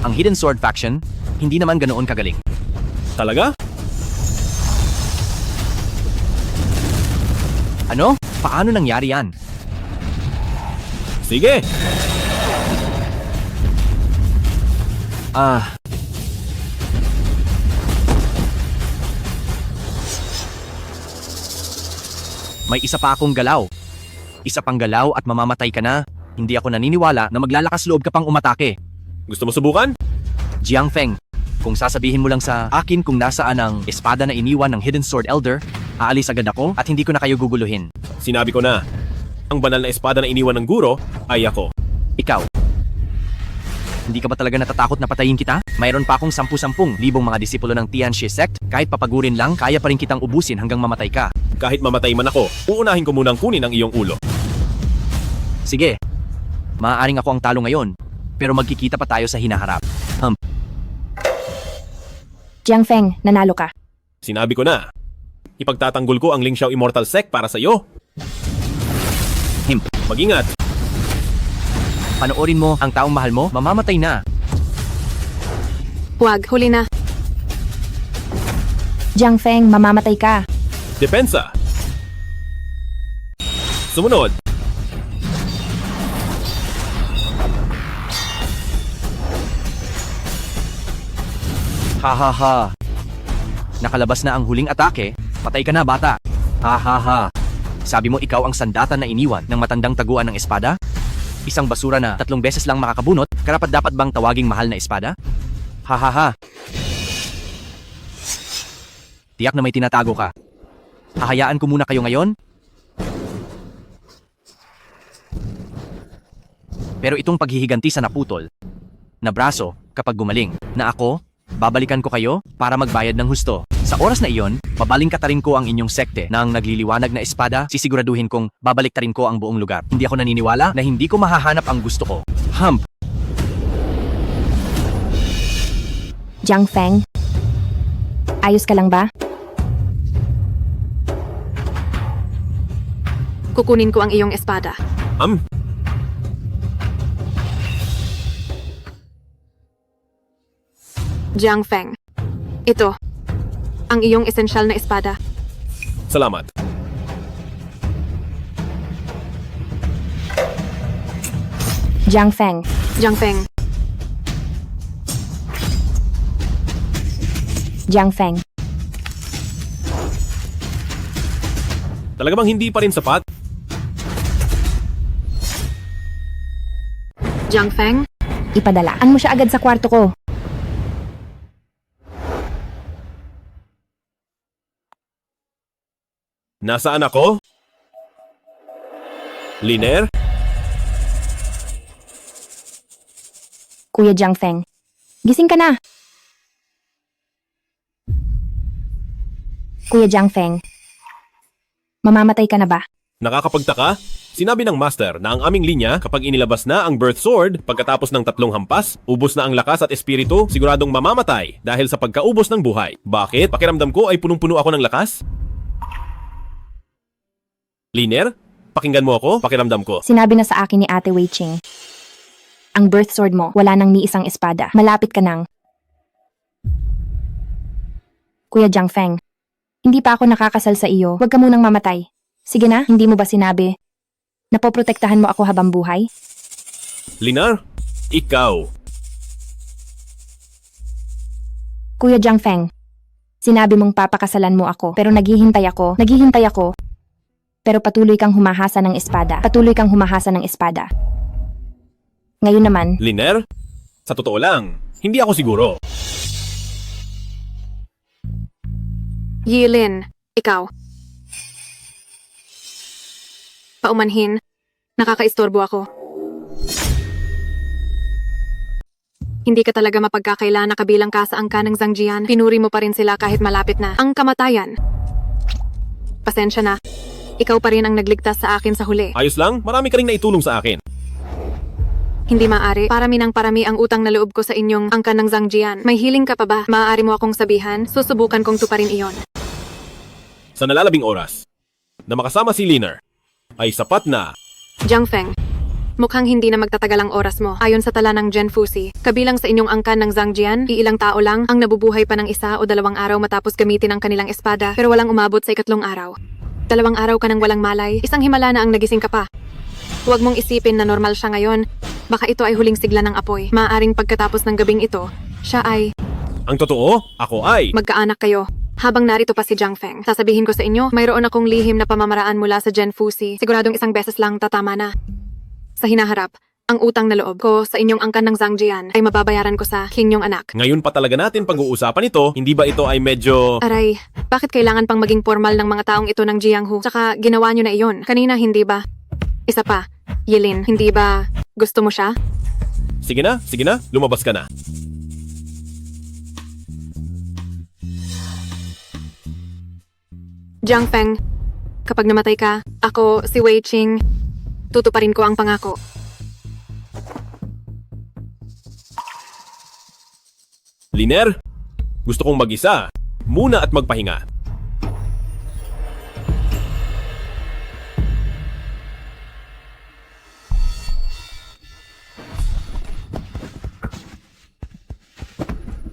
Ang Hidden Sword faction, hindi naman ganoon kagaling. Talaga? Ano? Paano nangyari yan? Sige! May isa pa akong galaw. Isa pang galaw at mamamatay ka na. Hindi ako naniniwala na maglalakas loob ka pang umatake. Gusto mo subukan? Jiangfeng, kung sasabihin mo lang sa akin kung nasaan ang espada na iniwan ng Hidden Sword Elder, aalis agad ako at hindi ko na kayo guguluhin. Sinabi ko na, ang banal na espada na iniwan ng guro ay ako. Ikaw. Hindi ka ba talaga natatakot na patayin kita? Mayroon pa akong 10,000 mga disipulo ng Tianxi Sect. Kahit papagurin lang, kaya pa rin kitang ubusin hanggang mamatay ka. Kahit mamatay man ako, uunahin ko munang kunin ang iyong ulo. Sige. Maaaring ako ang talo ngayon, pero magkikita pa tayo sa hinaharap. Jiangfeng, nanalo ka. Sinabi ko na, ipagtatanggol ko ang Lingxiao Immortal Sect para sa iyo. Mag-ingat. Panoorin mo ang taong mahal mo, mamamatay na. Huwag, huli na. Jiangfeng, mamamatay ka. Depensa. Sumunod. Hahaha. Nakalabas na ang huling atake. Patay ka na, bata. Hahaha. Sabi mo ikaw ang sandata na iniwan ng matandang taguan ng espada? Isang basura na 3 beses lang makakabunot, karapat dapat bang tawaging mahal na espada? Hahaha. Tiyak na may tinatago ka. Hahayaan ko muna kayo ngayon? Pero itong paghihiganti sa naputol na braso kapag gumaling na ako, babalikan ko kayo para magbayad ng husto. Sa oras na iyon, babalingkatarin ko ang inyong sekte na ang nagliliwanag na espada, sisiguraduhin kong babaliktarin ko ang buong lugar. Hindi ako naniniwala na hindi ko mahahanap ang gusto ko. Hump! Jiang Feng? Ayos ka lang ba? Kukunin ko ang iyong espada. Jiang Feng. Ito, ang iyong esensyal na espada. Salamat. Jiang Feng. Jiang Feng. Jiang Feng. Talaga bang hindi pa rin sapat? Jiang Feng? Ipadalaan mo siya agad sa kwarto ko. Nasaan ako? Liner? Kuya Jiang Feng. Gising ka na. Kuya Jiang Feng. Mamamatay ka na ba? Nakakapagtaka? Sinabi ng master na ang aming linya kapag inilabas na ang birth sword pagkatapos ng 3 hampas, ubos na ang lakas at espiritu, siguradong mamamatay dahil sa pagkaubos ng buhay. Bakit? Pakiramdam ko ay punong-puno ako ng lakas? Liner? Pakinggan mo ako, pakiramdam ko. Sinabi na sa akin ni Ate Wei Ching. Ang birth sword mo, wala nang ni isang espada. Malapit ka nang. Kuya Jiang Feng, hindi pa ako nakakasal sa iyo. Huwag ka munang mamatay. Sige na, hindi mo ba sinabi? Napoprotektahan mo ako habang buhay? Linar? Ikaw. Kuya Jiang Feng, sinabi mong papakasalan mo ako, pero naghihintay ako. Pero patuloy kang humahasa ng espada. Ngayon naman, Liner? Sa totoo lang, hindi ako siguro. Yilin, ikaw. Paumanhin, nakakaistorbo ako. Hindi ka talaga mapagkakaila na kabilang ka sa angka ng Zhangjian. Pinuri mo pa rin sila kahit malapit na ang kamatayan. Pasensya na. Ikaw pa rin ang nagligtas sa akin sa huli. Ayos lang, marami ka rin naitulong sa akin. Hindi maaari. Parami ng parami ang utang na loob ko sa inyong angkan ng Zhangjian. May hiling ka pa ba? Maaari mo akong sabihan? Susubukan kong tuparin iyon. Sa nalalabing oras, na makasama si Liner, ay sapat na. Jiang Feng, mukhang hindi na magtatagal ang oras mo. Ayon sa tala ng Gen Fusi, kabilang sa inyong angkan ng Zhangjian, iilang tao lang ang nabubuhay pa ng 1 o 2 araw matapos gamitin ang kanilang espada, pero walang umabot sa 2 araw. 2 araw ka nang walang malay, isang himala na ang nagising ka pa. Huwag mong isipin na normal siya ngayon. Baka ito ay huling sigla ng apoy. Maaaring pagkatapos ng gabing ito, siya ay... Ang totoo, ako ay... Magkaanak kayo. Habang narito pa si Jiang Feng, sasabihin ko sa inyo, mayroon akong lihim na pamamaraan mula sa Gen Fusi. Siguradong 1 beses lang tatama na. Sa hinaharap, ang utang na loob ko sa inyong angkan ng Zhangjian ay mababayaran ko sa inyong anak. Ngayon pa talaga natin pag-uusapan ito, hindi ba ito ay medyo... Aray, bakit kailangan pang maging formal ng mga taong ito ng Jianghu? Tsaka ginawa nyo na iyon. Kanina hindi ba? Isa pa, Yilin, hindi ba gusto mo siya? Sige na, lumabas ka na. Jiang Feng, kapag namatay ka, ako, si Wei Ching, tutuparin ko ang pangako. Liner, gusto kong mag-isa, muna at magpahinga.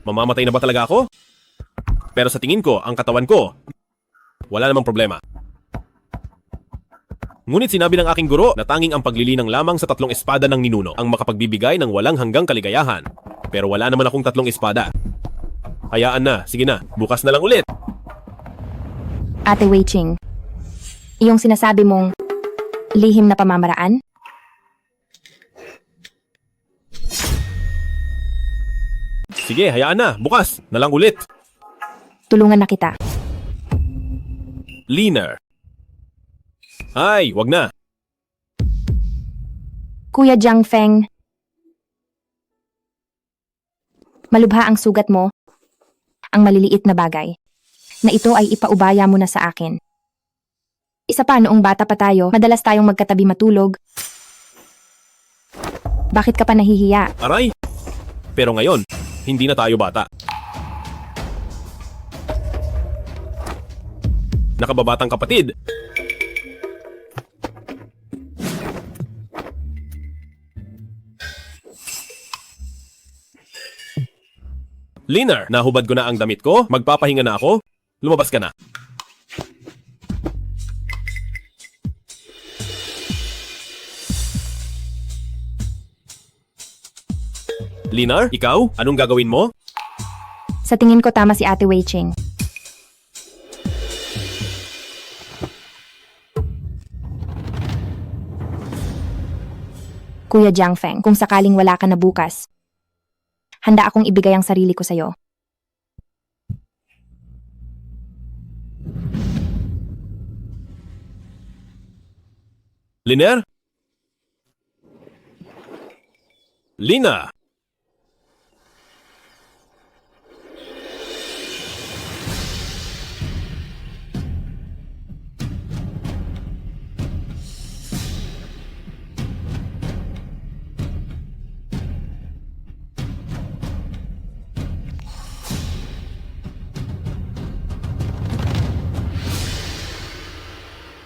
Mamamatay na ba talaga ako? Pero sa tingin ko, ang katawan ko, wala namang problema. Ngunit sinabi ng aking guro na tanging ang paglilinang lamang sa 3 espada ng ninuno ang makapagbibigay ng walang hanggang kaligayahan. Pero wala naman akong 3 espada. Hayaan na, sige na, bukas na lang ulit. Ate Wei Ching, iyong sinasabi mong lihim na pamamaraan? Sige, hayaan na, bukas na lang ulit. Tulungan na kita. Leaner. Ay, wag na. Kuya Jiang Feng, malubha ang sugat mo, ang maliliit na bagay, na ito ay ipaubaya mo na sa akin. Isa pa, noong bata pa tayo, madalas tayong magkatabi matulog. Bakit ka pa nahihiya? Aray. Pero ngayon, hindi na tayo bata. Nakababatang kapatid. Liner, nahubad ko na ang damit ko, magpapahinga na ako, lumabas ka na. Linar, ikaw? Anong gagawin mo? Sa tingin ko tama si Ate Wei Ching. Kuya Jiang Feng, kung sakaling wala ka na bukas, handa akong ibigay ang sarili ko sa'yo. Liner? Lina!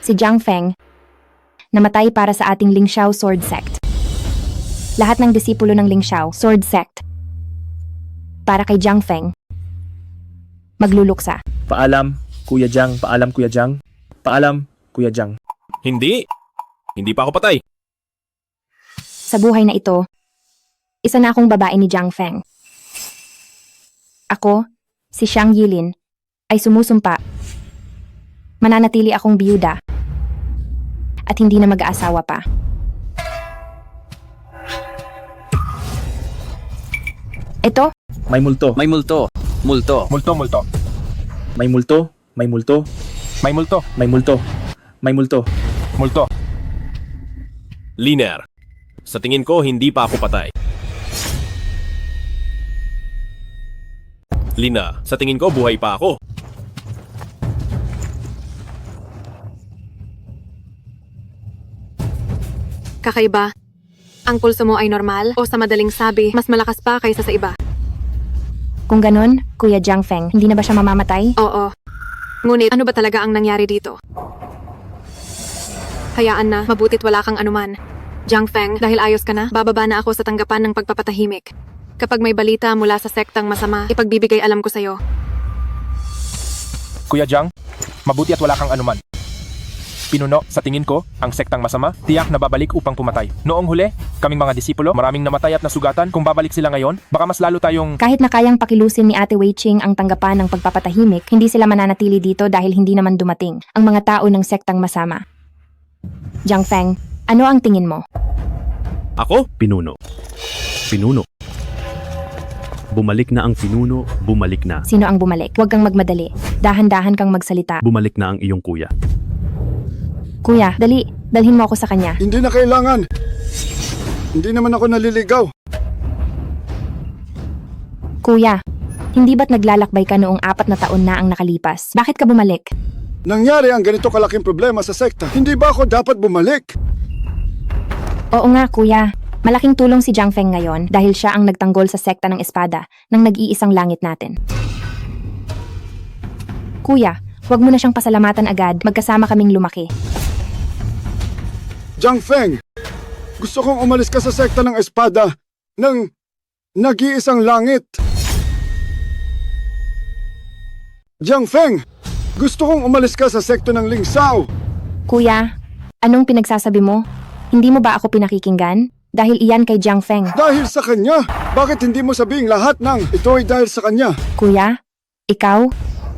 Si Jiang Feng, namatay para sa ating Lingxiao Sword Sect. Lahat ng disipulo ng Lingxiao Sword Sect, para kay Jiang Feng, magluluksa. Paalam, Kuya Jiang. Paalam, Kuya Jiang. Paalam, Kuya Jiang. Hindi. Hindi pa ako patay. Sa buhay na ito, isa na akong babae ni Jiang Feng. Ako, si Xiang Yilin, ay sumusumpa. Mananatili akong biyuda at hindi na mag-aasawa pa. Ito, May multo. May multo. Multo. Multo, multo. May multo. May multo. May multo. May multo. May multo. Multo. Liner, sa tingin ko hindi pa ako patay. Lina, sa tingin ko buhay pa ako. Kakaiba. Ang pulso mo ay normal o sa madaling sabi, mas malakas pa kaysa sa iba? kung ganun, Kuya Jiang Feng, hindi na ba siya mamamatay? Oo. Ngunit ano ba talaga ang nangyari dito? Hayaan na, mabutit wala kang anuman. Jiang Feng, dahil ayos ka na, bababa na ako sa tanggapan ng pagpapatahimik. Kapag may balita mula sa sektang masama, ipagbibigay alam ko sa'yo. Kuya Jiang, mabuti at wala kang anuman. Pinuno, sa tingin ko, ang sektang masama, tiyak na babalik upang pumatay. Noong huli, kaming mga disipulo, maraming namatay at nasugatan. Kung babalik sila ngayon, baka mas lalo tayong... Kahit na kayang pakilusin ni Ate Wei Ching ang tanggapan ng pagpapatahimik, hindi sila mananatili dito dahil hindi naman dumating ang mga tao ng sektang masama. Jiang Feng, ano ang tingin mo? Ako? Pinuno. Pinuno. Bumalik na ang pinuno, bumalik na. Sino ang bumalik? Huwag kang magmadali. Dahan-dahan kang magsalita. Bumalik na ang iyong kuya. Kuya, dali. Dalhin mo ako sa kanya. Hindi na kailangan. Hindi naman ako naliligaw. Kuya, hindi ba't naglalakbay ka noong 4 na taon na ang nakalipas? Bakit ka bumalik? Nangyari ang ganito kalaking problema sa sekta. Hindi ba ako dapat bumalik? Oo nga, kuya. Malaking tulong si Jiang Feng ngayon dahil siya ang nagtanggol sa sekta ng espada ng nag-iisang langit natin. Kuya, huwag mo na siyang pasalamatan agad. Magkasama kaming lumaki. Jiang Feng, gusto kong umalis ka sa sekta ng espada ng nag-iisang langit. Jiang Feng, gusto kong umalis ka sa sekta ng Lingxiao. Kuya, Anong pinagsasabi mo? Hindi mo ba ako pinakikinggan? Dahil iyan kay Jiang Feng. Dahil sa kanya! Bakit hindi mo sabing lahat ng ito ay dahil sa kanya? Kuya, ikaw?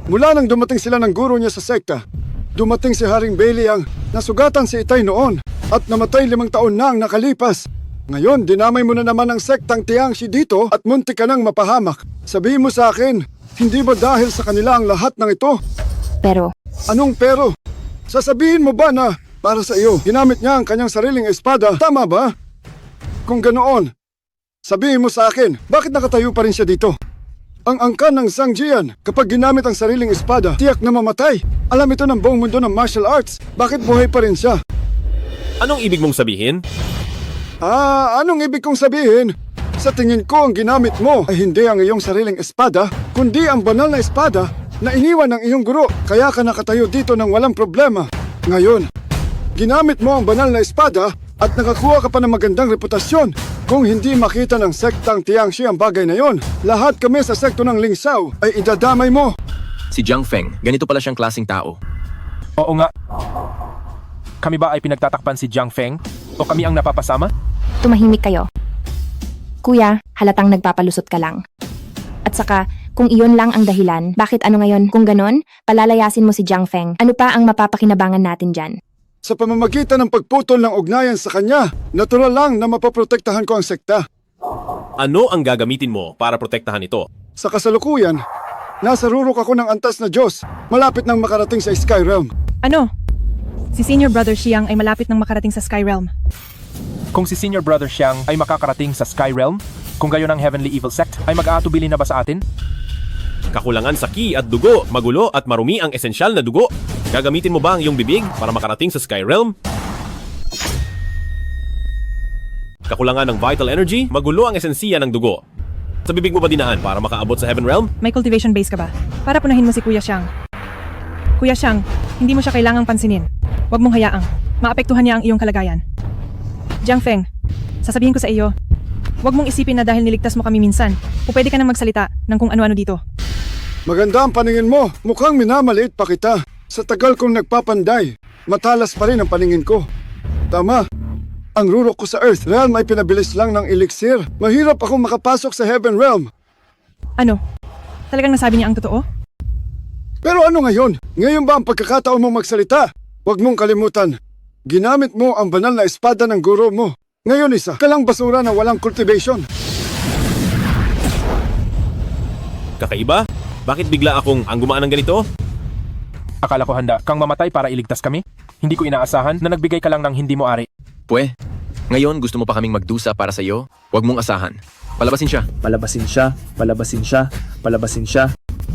Mula nang dumating sila ng guro niya sa sekta, dumating si Haring Bailey ang nasugatan si Itay noon at namatay 5 taon na ang nakalipas. Ngayon, dinamay mo na naman ang sektang Tiangxi dito at muntik ka nang mapahamak. Sabihin mo sa akin, hindi ba dahil sa kanila ang lahat ng ito? Pero, Anong pero? Sasabihin mo ba na para sa iyo, ginamit niya ang kanyang sariling espada? Tama ba? Kung ganoon, sabihin mo sa akin, bakit nakatayo pa rin siya dito? Ang angkan ng Zhang Jian, kapag ginamit ang sariling espada, tiyak na mamatay. Alam ito ng buong mundo ng martial arts. Bakit buhay pa rin siya? Anong ibig mong sabihin? Anong ibig kong sabihin? Sa tingin ko, ang ginamit mo ay hindi ang iyong sariling espada, kundi ang banal na espada na iniwan ng iyong guro. Kaya ka nakatayo dito ng walang problema. Ngayon, ginamit mo ang banal na espada at nakakuha ka pa ng magandang reputasyon. Kung hindi makita ng sektang Tiangxi ang bagay na yon, lahat kami sa sekto ng Lingzhou ay idadamay mo. Si Jiang Feng, ganito pala siyang klaseng tao. Oo nga. Kami ba ay pinagtatakpan si Jiang Feng? O kami ang napapasama? tumahimik kayo. Kuya, halatang nagpapalusot ka lang. At saka, kung iyon lang ang dahilan, bakit ano ngayon? Kung ganon, palalayasin mo si Jiang Feng. Ano pa ang mapapakinabangan natin dyan? Sa pamamagitan ng pagputol ng ugnayan sa kanya, natural lang na mapoprotektahan ko ang sekta. Ano ang gagamitin mo para protektahan ito? Sa kasalukuyan, nasa rurok ako ng antas na Diyos, malapit nang makarating sa Sky Realm. Ano? Si Senior Brother Xiang ay malapit nang makarating sa Sky Realm. Kung si Senior Brother Xiang ay makakarating sa Sky Realm, kung gayon ang Heavenly Evil Sect ay mag-aatubili na ba sa atin? Kakulangan sa ki at dugo, magulo at marumi ang esensyal na dugo. Gagamitin mo ba ang iyong bibig para makarating sa Sky Realm? Kakulangan ng vital energy, magulo ang esensiya ng dugo. Sa bibig mo ba dinaan para makaabot sa Heaven Realm? May cultivation base ka ba? Para punahin mo si Kuya Xiang. Kuya Xiang, hindi mo siya kailangang pansinin. Huwag mong hayaang maapektuhan niya ang iyong kalagayan. Jiang Feng, sasabihin ko sa iyo, huwag mong isipin na dahil niligtas mo kami minsan, pwede ka nang magsalita ng kung ano-ano dito. Maganda ang paningin mo, mukhang minamaliit pa kita. Sa tagal kong nagpapanday, matalas pa rin ang paningin ko. Tama, ang rurok ko sa Earth Realm ay pinabilis lang ng elixir. Mahirap akong makapasok sa Heaven Realm. Ano? Talagang nasabi niya ang totoo? Pero ano ngayon? Ngayon ba ang pagkakataon mong magsalita? Huwag mong kalimutan. Ginamit mo ang banal na espada ng guro mo. Ngayon isa, kalang basura na walang cultivation. Kakaiba? Bakit bigla akong ang gumaan ng ganito? Akala ko handa kang mamatay para iligtas kami. Hindi ko inaasahan na nagbigay ka lang ng hindi mo ari. Pwe, ngayon gusto mo pa kaming magdusa para sa iyo? Huwag mong asahan. Palabasin siya. Palabasin siya, palabasin siya, palabasin siya,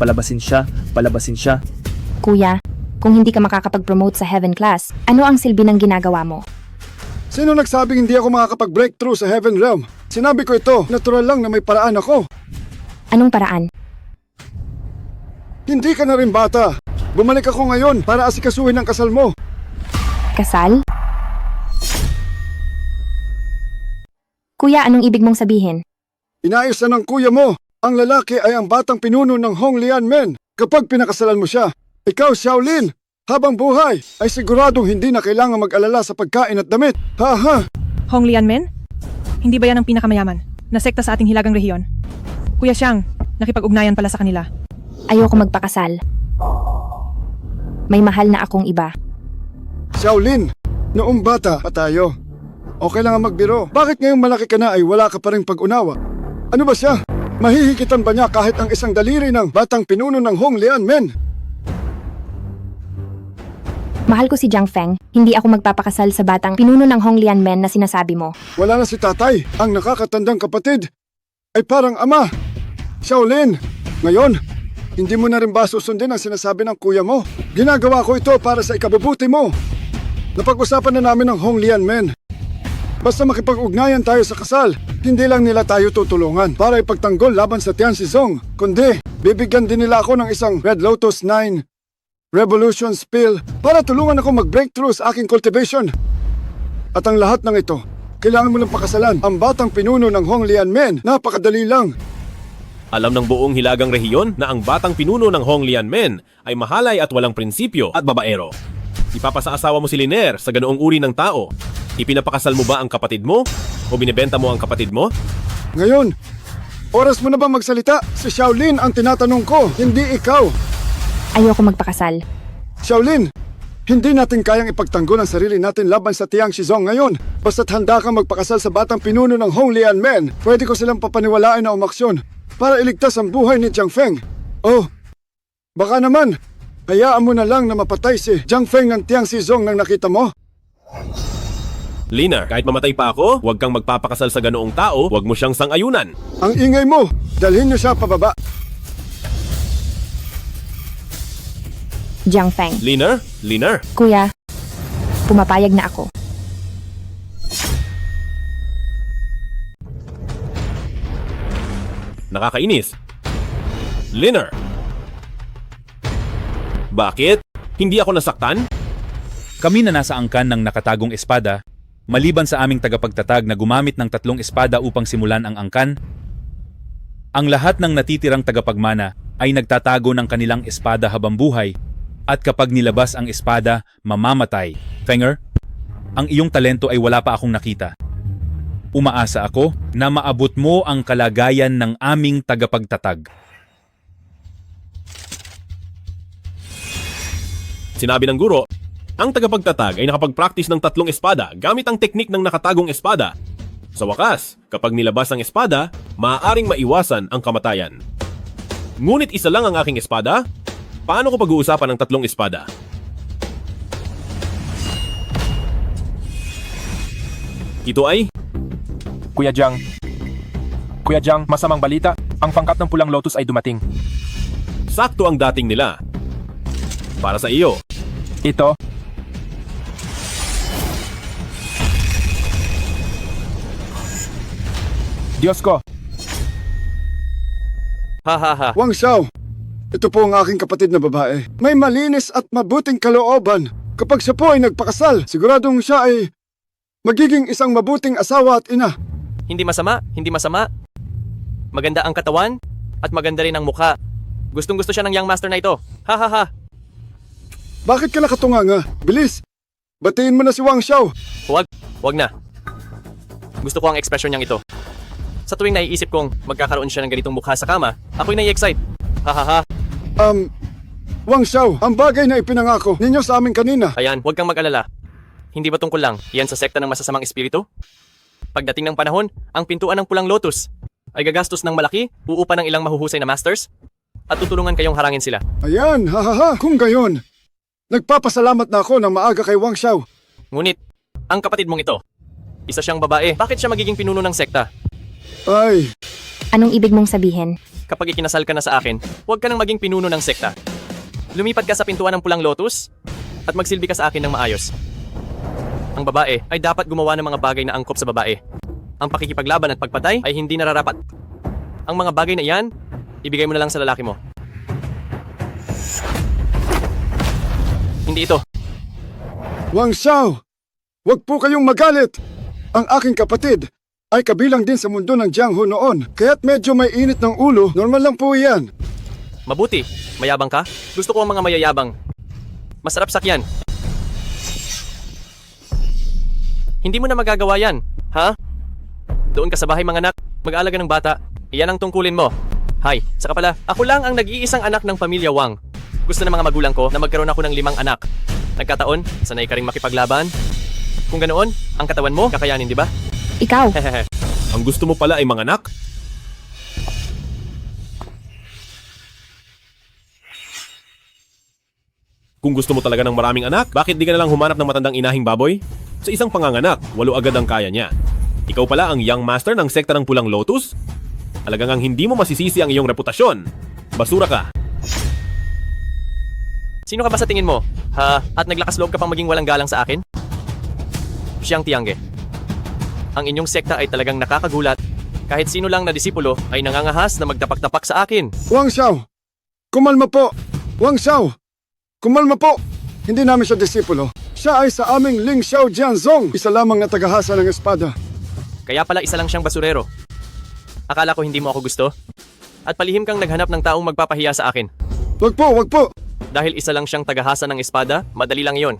palabasin siya, palabasin siya. Kuya, kung hindi ka makakapag-promote sa Heaven Class, ano ang silbi ng ginagawa mo? Sino nagsabing hindi ako makakapag-breakthrough sa Heaven Realm? Sinabi ko ito, natural lang na may paraan ako. Anong paraan? Hindi ka na rin bata. Bumalik ako ngayon para asikasuhin ang kasal mo. Kasal? Kuya, anong ibig mong sabihin? Inayos na ng kuya mo. Ang lalaki ay ang batang pinuno ng Hong Lianmen. Kapag pinakasalan mo siya, ikaw, Xiaolin, habang buhay, ay siguradong hindi na kailangan mag-alala sa pagkain at damit. Ha? Hong Lianmen? Hindi ba yan ang pinakamayaman na sekta sa ating hilagang rehiyon? Kuya Xiang, nakipag-ugnayan pala sa kanila. Ayoko magpakasal. May mahal na akong iba. Xiaolin, noong bata pa tayo. Okay lang ang magbiro. Bakit ngayong malaki ka na ay wala ka pa rin pag-unawa? Ano ba siya? Mahihigitan ba niya kahit ang isang daliri ng batang pinuno ng Hong Lianmen? Mahal ko si Jiang Feng, hindi ako magpapakasal sa batang pinuno ng Hong Lianmen na sinasabi mo. Wala na si tatay. Ang nakakatandang kapatid ay parang ama. Xiaolin, ngayon, hindi mo na rin ba susundin ang sinasabi ng kuya mo? Ginagawa ko ito para sa ikabubuti mo. Napag-usapan na namin ng Hong Lianmen. Basta makipag-ugnayan tayo sa kasal, hindi lang nila tayo tutulungan para ipagtanggol laban sa Tianzong, kundi bibigyan din nila ako ng isang Red Lotus 9 Revolution Spill para tulungan ako mag-breakthrough sa aking cultivation. At ang lahat ng ito, kailangan mo lang pakasalan ang batang pinuno ng Hong Lianmen. Napakadali lang. Alam ng buong hilagang rehiyon na ang batang pinuno ng Hong Lianmen ay mahalay at walang prinsipyo at babaero. Ipapasaasawa mo si Liner sa ganoong uri ng tao. Ipinapakasal mo ba ang kapatid mo? O binibenta mo ang kapatid mo? Ngayon, oras mo na ba magsalita? Si Xiaolin ang tinatanong ko, hindi ikaw. Ayoko magpakasal. Xiaolin, hindi natin kayang ipagtanggol ang sarili natin laban sa Tiang Shizong ngayon. Basta't handa kang magpakasal sa batang pinuno ng Honglian Men, pwede ko silang papaniwalaan na umaksyon para iligtas ang buhay ni Jiang Feng. Oh, baka naman, hayaan mo na lang na mapatay si Jiang Feng ng Tiang Shizong nang nakita mo. Liner, kahit mamatay pa ako, huwag kang magpapakasal sa ganoong tao, huwag mo siyang sang-ayunan. Ang ingay mo, dalhin niyo siya pababa. Jiang Feng. Liner? Liner? Kuya, pumapayag na ako. Nakakainis. Liner! Bakit? Hindi ako nasaktan? Kami na nasa angkan ng nakatagong espada, maliban sa aming tagapagtatag na gumamit ng 3 espada upang simulan ang angkan, ang lahat ng natitirang tagapagmana ay nagtatago ng kanilang espada habang buhay, at kapag nilabas ang espada, mamamatay. Fenger, ang iyong talento ay wala pa akong nakita. Umaasa ako na maabot mo ang kalagayan ng aming tagapagtatag. Sinabi ng guro, ang tagapagtatag ay nakapag-practice ng 3 espada gamit ang teknik ng nakatagong espada. Sa wakas, kapag nilabas ang espada, maaaring maiwasan ang kamatayan. Ngunit isa lang ang aking espada? Paano ko pag-uusapan ng 3 espada? Ito ay... Kuya Jiang, masamang balita, ang pangkat ng Pulang Lotus ay dumating. Sakto ang dating nila. Para sa iyo. Ito. Diyos ko. Wang Xiao, ito po ang aking kapatid na babae. May malinis at mabuting kalooban. Kapag siya po ay nagpakasal, siguradong siya ay magiging isang mabuting asawa at ina. Hindi masama. Maganda ang katawan at maganda rin ang mukha. Gustong-gusto siya ng young master na ito. Bakit ka nakatunganga? Bilis! Batiin mo na si Wang Xiao. Huwag na. Gusto ko ang ekspresyon niyang ito. Sa tuwing naiisip kong magkakaroon siya ng ganitong mukha sa kama, ako'y nai-excite. Wang Xiao, ang bagay na ipinangako ninyo sa amin kanina. Ayan, huwag kang mag-alala. Hindi ba tungkol lang yan sa sekta ng masasamang espiritu? Pagdating ng panahon, ang pintuan ng Pulang Lotus ay gagastos ng malaki, uupa ng ilang mahuhusay na masters, at tutulungan kayong harangin sila. Ayan, kung gayon. Nagpapasalamat na ako ng maaga kay Wang Xiao. Ngunit, ang kapatid mong ito, isa siyang babae, bakit siya magiging pinuno ng sekta? Ay. Anong ibig mong sabihin? Kapag ikinasal ka na sa akin, huwag ka nang maging pinuno ng sekta. Lumipat ka sa pintuan ng Pulang Lotus at magsilbi ka sa akin ng maayos. Ang babae ay dapat gumawa ng mga bagay na angkop sa babae. Ang pakikipaglaban at pagpatay ay hindi nararapat. Ang mga bagay na iyan, ibigay mo na lang sa lalaki mo. Hindi ito. Wang Xiao, huwag po kayong magalit. Ang aking kapatid ay kabilang din sa mundo ng Jianghu noon. Kaya't medyo may init ng ulo, normal lang po yan. Mabuti. Mayabang ka? Gusto ko ang mga mayayabang. Masarap sakyan. Hindi mo na magagawa yan, ha? Doon ka sa bahay mga anak, mag-aalaga ng bata. Iyan ang tungkulin mo. Hay, saka pala, ako lang ang nag-iisang anak ng pamilya Wang. Gusto ng mga magulang ko na magkaroon ako ng 5 anak. Nagkataon, sanay ka ring makipaglaban. Kung ganoon, ang katawan mo, kakayanin, di ba? Ikaw. Ang gusto mo pala ay manganak? Kung gusto mo talaga ng maraming anak, bakit di ka na lang humanap ng matandang inahing baboy? Sa isang panganganak, 8 agad ang kaya niya. Ikaw pala ang young master ng sekta ng Pulang Lotus? Alagang hindi mo masisisi ang iyong reputasyon. Basura ka. Sino ka ba sa tingin mo? Ha? At naglakas loob ka pang maging walang galang sa akin? Siyang Tiangge. Ang inyong sekta ay talagang nakakagulat. Kahit sino lang na disipulo ay nangangahas na magtapak-tapak sa akin. Wang Xiao, kumalma po. Wang Xiao, kumalma po. Hindi namin siya disipulo. Siya ay sa aming Ling Xiao Jianzong, isa lamang na tagahasa ng espada. Kaya pala isa lang siyang basurero. Akala ko hindi mo ako gusto? At palihim kang naghanap ng taong magpapahiya sa akin. Wag po. Dahil isa lang siyang tagahasa ng espada, madali lang iyon.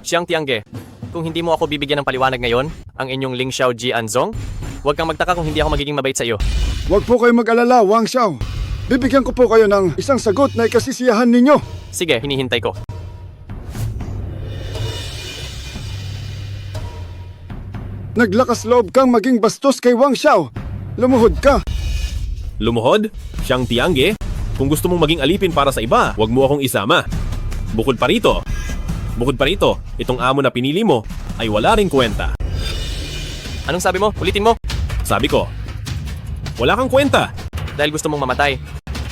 Xiang Tiangge, kung hindi mo ako bibigyan ng paliwanag ngayon, ang inyong Ling Xiao Jianzong, huwag kang magtaka kung hindi ako magiging mabait sa iyo. Huwag po kayo mag-alala, Wang Xiao. Bibigyan ko po kayo ng isang sagot na ikasisiyahan ninyo. Sige, hinihintay ko. Naglakas loob kang maging bastos kay Wang Xiao. Lumuhod ka. Lumuhod? Xiang Tiangge? Kung gusto mong maging alipin para sa iba, huwag mo akong isama. Bukod pa rito, itong amo na pinili mo ay wala ring kwenta. Anong sabi mo? Ulitin mo. Sabi ko, wala kang kwenta. Dahil gusto mong mamatay,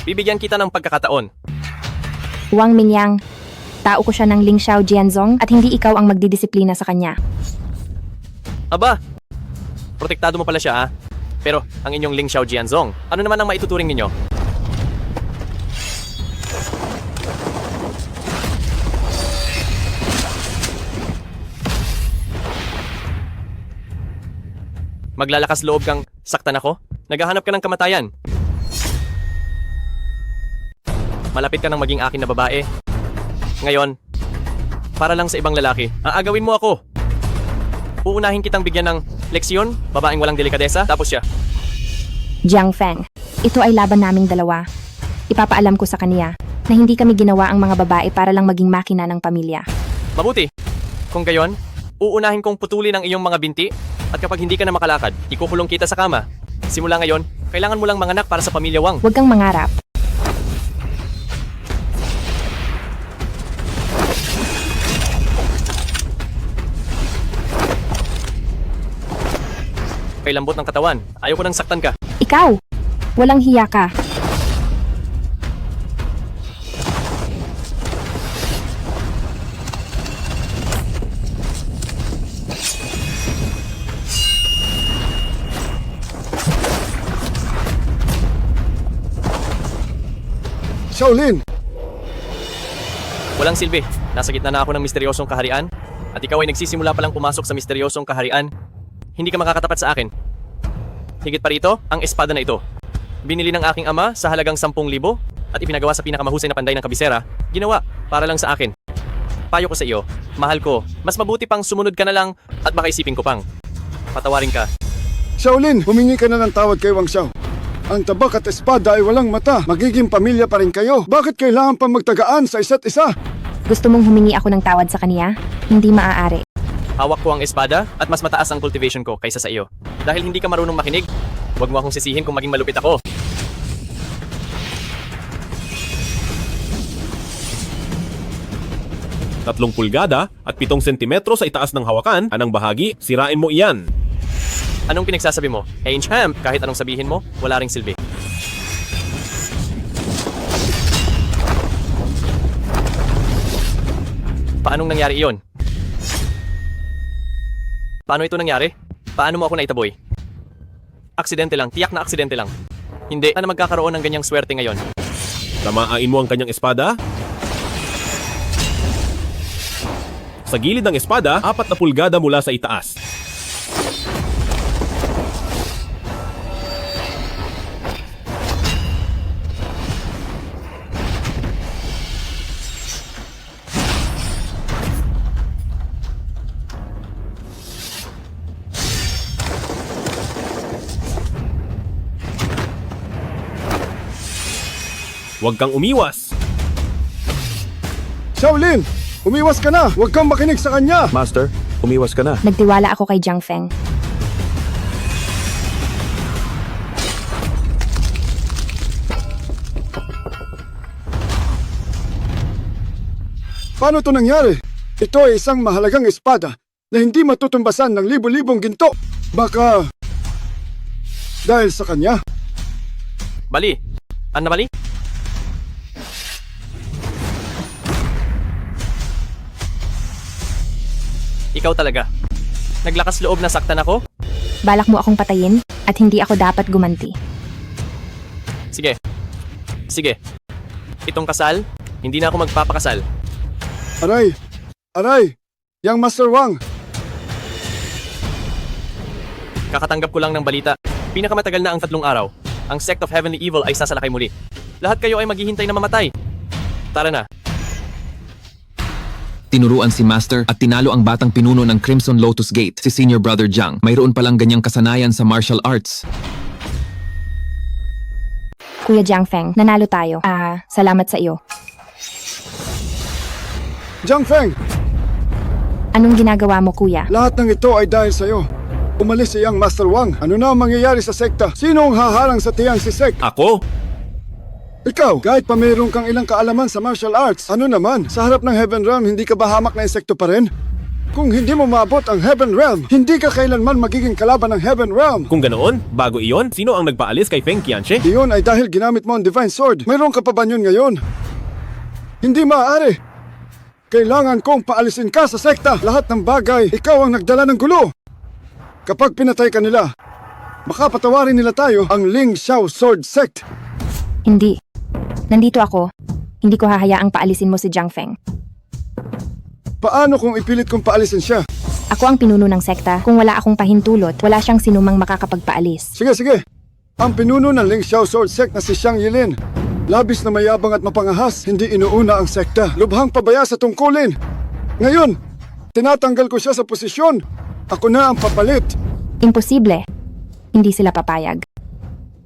bibigyan kita ng pagkakataon. Wang Minyang, tao ko siya ng Ling Xiao Jianzong at hindi ikaw ang magdidisiplina sa kanya. Aba, protektado mo pala siya, ah. Pero ang inyong Ling Xiao Jianzong, ano naman ang maituturing ninyo? Maglalakas loob kang saktan ako? Naghahanap ka ng kamatayan. Malapit ka nang maging akin na babae. Ngayon, para lang sa ibang lalaki, aagawin mo ako. Uunahin kitang bigyan ng leksyon, babaeng walang delikadesa, tapos siya. Jiang Feng, ito ay laban naming dalawa. Ipapaalam ko sa kaniya na hindi kami ginawa ang mga babae para lang maging makina ng pamilya. Mabuti. Kung gayon, uunahin kong putulin ang iyong mga binti at kapag hindi ka na makalakad, ikukulong kita sa kama. Simula ngayon, kailangan mo lang manganak para sa pamilya Wang. Huwag kang mangarap. Kay lambot ng katawan, ayaw ko nang saktan ka. Ikaw, walang hiya ka. Shaolin! Walang silbi. Nasa gitna na ako ng misteryosong kaharian at ikaw ay nagsisimula palang pumasok sa misteryosong kaharian. Hindi ka makakatapat sa akin. Higit pa rito, ang espada na ito. Binili ng aking ama sa halagang 10,000 at ipinagawa sa pinakamahusay na panday ng kabisera. Ginawa para lang sa akin. Payo ko sa iyo, mahal ko, mas mabuti pang sumunod ka na lang at baka isipin ko pang. Patawarin ka. Shaolin, humingi ka na ng tawad kay Wang Xiao. Ang tabak at espada ay walang mata. Magiging pamilya pa rin kayo. Bakit kailangan pa magtagaan sa isa't isa? Gusto mong humingi ako ng tawad sa kaniya? Hindi maaari. Hawak ko ang espada at mas mataas ang cultivation ko kaysa sa iyo. Dahil hindi ka marunong makinig, huwag mo akong sisihin kung maging malupit ako. Tatlong pulgada at 7 sentimetro sa itaas ng hawakan, anang bahagi, sirain mo iyan. Anong pinagsasabi mo? Champ, kahit anong sabihin mo, wala ring silbi. Paanong nangyari iyon? Paano ito nangyari? Paano mo ako naitaboy? Aksidente lang, tiyak na aksidente lang. Hindi na magkakaroon ng ganyang swerte ngayon. Tamain mo ang kanyang espada. Sa gilid ng espada, 4 na pulgada mula sa itaas. Huwag kang umiwas. Shaolin! Umiwas ka na! Huwag kang makinig sa kanya! Master, umiwas ka na. Nagtiwala ako kay Jiang Feng. Paano ito nangyari? Ito ay isang mahalagang espada na hindi matutumbasan ng libo-libong ginto. Baka... dahil sa kanya. Bali. Ano na bali? Ikaw talaga. Naglakas loob na saktan ako? Balak mo akong patayin at hindi ako dapat gumanti. Sige. Sige. Itong kasal, hindi na ako magpapakasal. Aray! Aray! Yang Master Wang! Kakatanggap ko lang ng balita. Pinakamatagal na ang 3 araw. Ang Sect of Heavenly Evil ay sasalakay muli. Lahat kayo ay maghihintay na mamatay. Tara na. Tinuruan si Master at tinalo ang batang pinuno ng Crimson Lotus Gate, si Senior Brother Jiang. Mayroon palang ganyang kasanayan sa martial arts. Kuya Jiang Feng, nanalo tayo. Salamat sa iyo. Jiang Feng, Anong ginagawa mo, kuya? lahat ng ito ay dahil sa'yo. Umalis si Yang Master Wang. Ano na ang mangyayari sa sekta? Sino ang haharang sa tiyang si Sek? Ako? Ikaw, kahit pa mayroon kang ilang kaalaman sa martial arts, ano naman, sa harap ng Heaven Realm, hindi ka ba hamak na insekto pa rin? Kung hindi mo maabot ang Heaven Realm, hindi ka kailanman magiging kalaban ng Heaven Realm. Kung ganoon, bago iyon, sino ang nagpaalis kay Feng Qianxie? Iyon ay dahil ginamit mo ang Divine Sword. Mayroon ka pa ba yun ngayon? Hindi maaari. Kailangan kong paalisin ka sa sekta. Lahat ng bagay, ikaw ang nagdala ng gulo. Kapag pinatay ka nila, makapatawarin nila tayo ang Ling Xiao Sword Sect. Hindi. Nandito ako. Hindi ko hahayaang paalisin mo si Jiang Feng. Paano kung ipilit kong paalisin siya? Ako ang pinuno ng sekta. Kung wala akong pahintulot, wala siyang sinumang makakapagpaalis. Sige. Ang pinuno ng Ling Xiao Sword Sect na si Xiang Yilin. Labis na mayabang at mapangahas, hindi inuuna ang sekta. Lubhang pabaya sa tungkulin. Ngayon, tinatanggal ko siya sa posisyon. Ako na ang papalit. Imposible. Hindi sila papayag.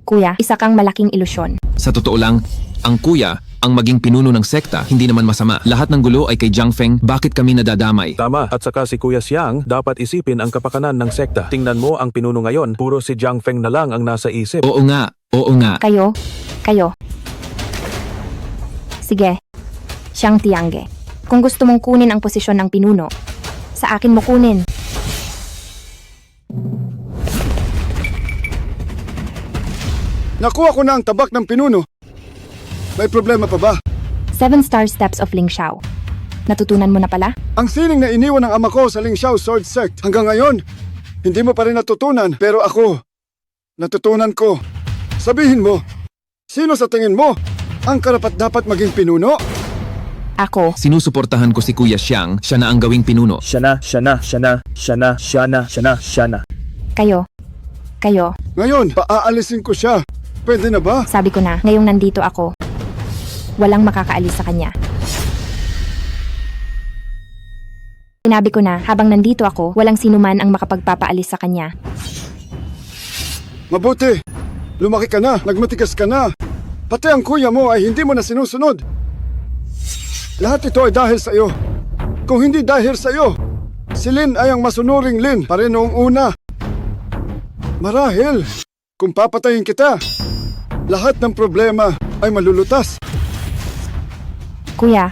Kuya, isa kang malaking ilusyon. Sa totoo lang, ang kuya, ang maging pinuno ng sekta, hindi naman masama. Lahat ng gulo ay kay Jiang Feng, bakit kami nadadamay? Tama, at saka si Kuya Xiang dapat isipin ang kapakanan ng sekta. Tingnan mo ang pinuno ngayon, puro si Jiang Feng na lang ang nasa isip. Oo nga. Kayo. Sige. Xiang Tiangge. Kung gusto mong kunin ang posisyon ng pinuno, sa akin mo kunin. Nakuha ko na ang tabak ng pinuno. May problema pa ba? 7-star steps of Ling Xiao. Natutunan mo na pala? Ang sining na iniwan ng ama ko sa Ling Xiao Sword Sect hanggang ngayon, hindi mo pa rin natutunan, pero ako, natutunan ko. Sabihin mo, sino sa tingin mo ang karapat-dapat maging pinuno? Ako. Sinusuportahan ko si Kuya Xiang, siya na ang gawing pinuno. Siya na. Kayo. Ngayon, paaalisin ko siya. Pwede na ba? Sabi ko na, ngayong nandito ako, walang makakaalis sa kanya. Sinabi ko na, habang nandito ako, walang sinuman ang makapagpapaalis sa kanya. Mabuti. Lumaki ka na, nagmatigas ka na. Pati ang kuya mo ay hindi mo na sinusunod. Lahat ito ay dahil sa iyo. Kung hindi dahil sa iyo, si Lin ay ang masunuring Lin pa rin noong una. Marahil, kung papatayin kita, lahat ng problema ay malulutas. Kuya,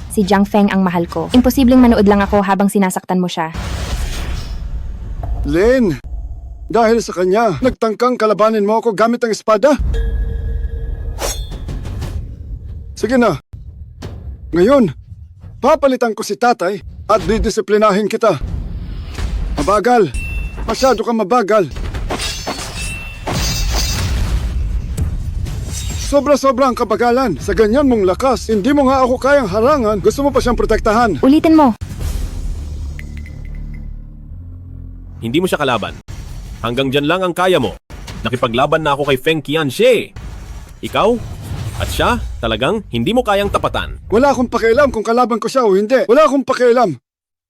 si Jiang Feng ang mahal ko. Imposibleng manood lang ako habang sinasaktan mo siya. Lin, dahil sa kanya, nagtangkang kalabanin mo ako gamit ang espada? Sige na. Ngayon, papalitan ko si tatay at didisiplinahin kita. Mabagal. Masyado kang mabagal. Sobra-sobra ang kabagalan. Sa ganyan mong lakas, hindi mo nga ako kayang harangan. Gusto mo pa siyang protektahan. Ulitin mo. Hindi mo siya kalaban. Hanggang dyan lang ang kaya mo. Nakipaglaban na ako kay Feng Qianxie. Ikaw at siya, talagang hindi mo kayang tapatan. Wala akong pakialam kung kalaban ko siya o hindi. Wala akong pakialam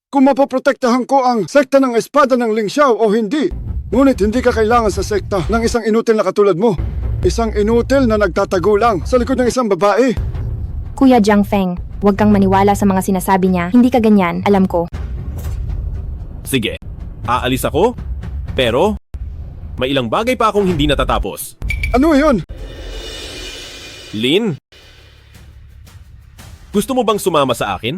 kung mapoprotektahan ko ang sekta ng espada ng Ling Xiao o hindi. Ngunit hindi ka kailangan sa sekta ng isang inutil na katulad mo. Isang inutil na nagtatago lang sa likod ng isang babae. Kuya Jiang Feng, huwag kang maniwala sa mga sinasabi niya. Hindi ka ganyan, alam ko. Sige, aalis ako, pero may ilang bagay pa akong hindi natatapos. Ano yun? Lin? Gusto mo bang sumama sa akin?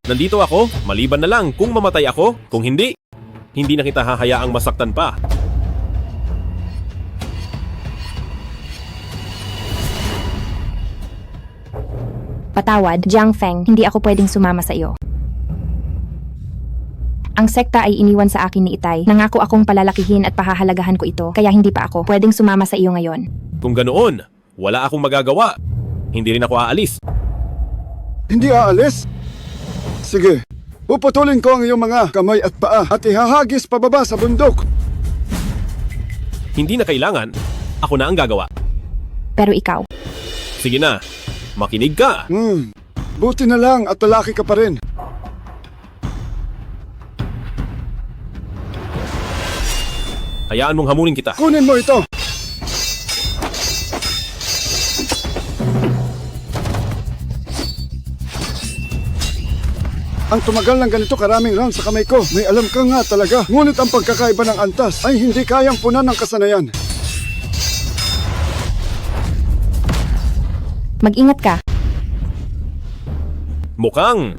Nandito ako, maliban na lang kung mamatay ako. Kung hindi, hindi na kita hahayaang masaktan pa. Patawad, Jiang Feng, hindi ako pwedeng sumama sa iyo. Ang sekta ay iniwan sa akin ni Itay. Nangako akong palalakihin at pahahalagahan ko ito, kaya hindi pa ako pwedeng sumama sa iyo ngayon. Kung ganoon, wala akong magagawa. Hindi rin ako aalis. Hindi aalis? Sige, puputulin ko ang iyong mga kamay at paa at ihahagis pababa sa bundok. Hindi na kailangan. Ako na ang gagawa. Pero ikaw, Sige na, makinig ka. Buti na lang at lalaki ka pa rin. Hayaan mong hamunin kita. Kunin mo ito! Ang tumagal ng ganito karaming round sa kamay ko, may alam ka nga talaga. Ngunit ang pagkakaiba ng antas ay hindi kayang punan ng kasanayan. mag-ingat ka. Mukhang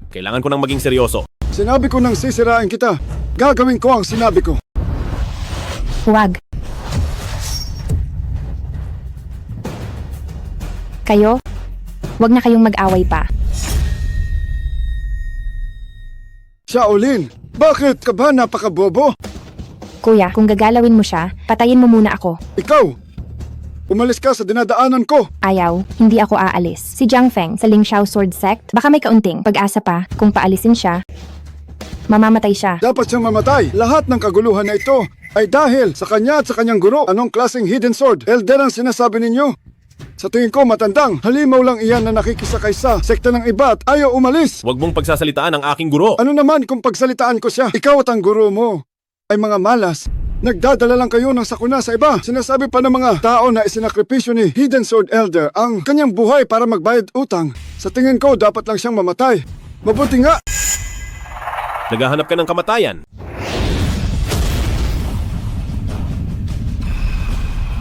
kailangan ko nang maging seryoso. Sinabi ko nang sisirain kita. Gagawin ko ang sinabi ko. Huwag. Kayo, wag na kayong mag-away pa. Shaolin, bakit ka ba napakabobo? Kuya, kung gagalawin mo siya, patayin mo muna ako. Ikaw! Umalis ka sa dinadaanan ko! Ayaw, hindi ako aalis. Si Jiang Feng sa Lingxiao Sword Sect, baka may kaunting pag-asa pa kung paalisin siya. Mamamatay siya. Dapat siyang mamatay. Lahat ng kaguluhan na ito ay dahil sa kanya at sa kanyang guro. Anong klaseng hidden sword? Elder ang sinasabi ninyo? Sa tingin ko matandang, halimaw lang iyan na nakikisakay sa sekta ng iba at ayaw umalis. Huwag mong pagsasalitaan ang aking guro. Ano naman kung pagsalitaan ko siya? Ikaw at ang guro mo ay mga malas. Nagdadala lang kayo ng sakuna sa iba. Sinasabi pa ng mga tao na isinakripisyo ni Hidden Sword Elder ang kanyang buhay para magbayad utang. Sa tingin ko, dapat lang siyang mamatay. Mabuti nga! Naghahanap ka ng kamatayan.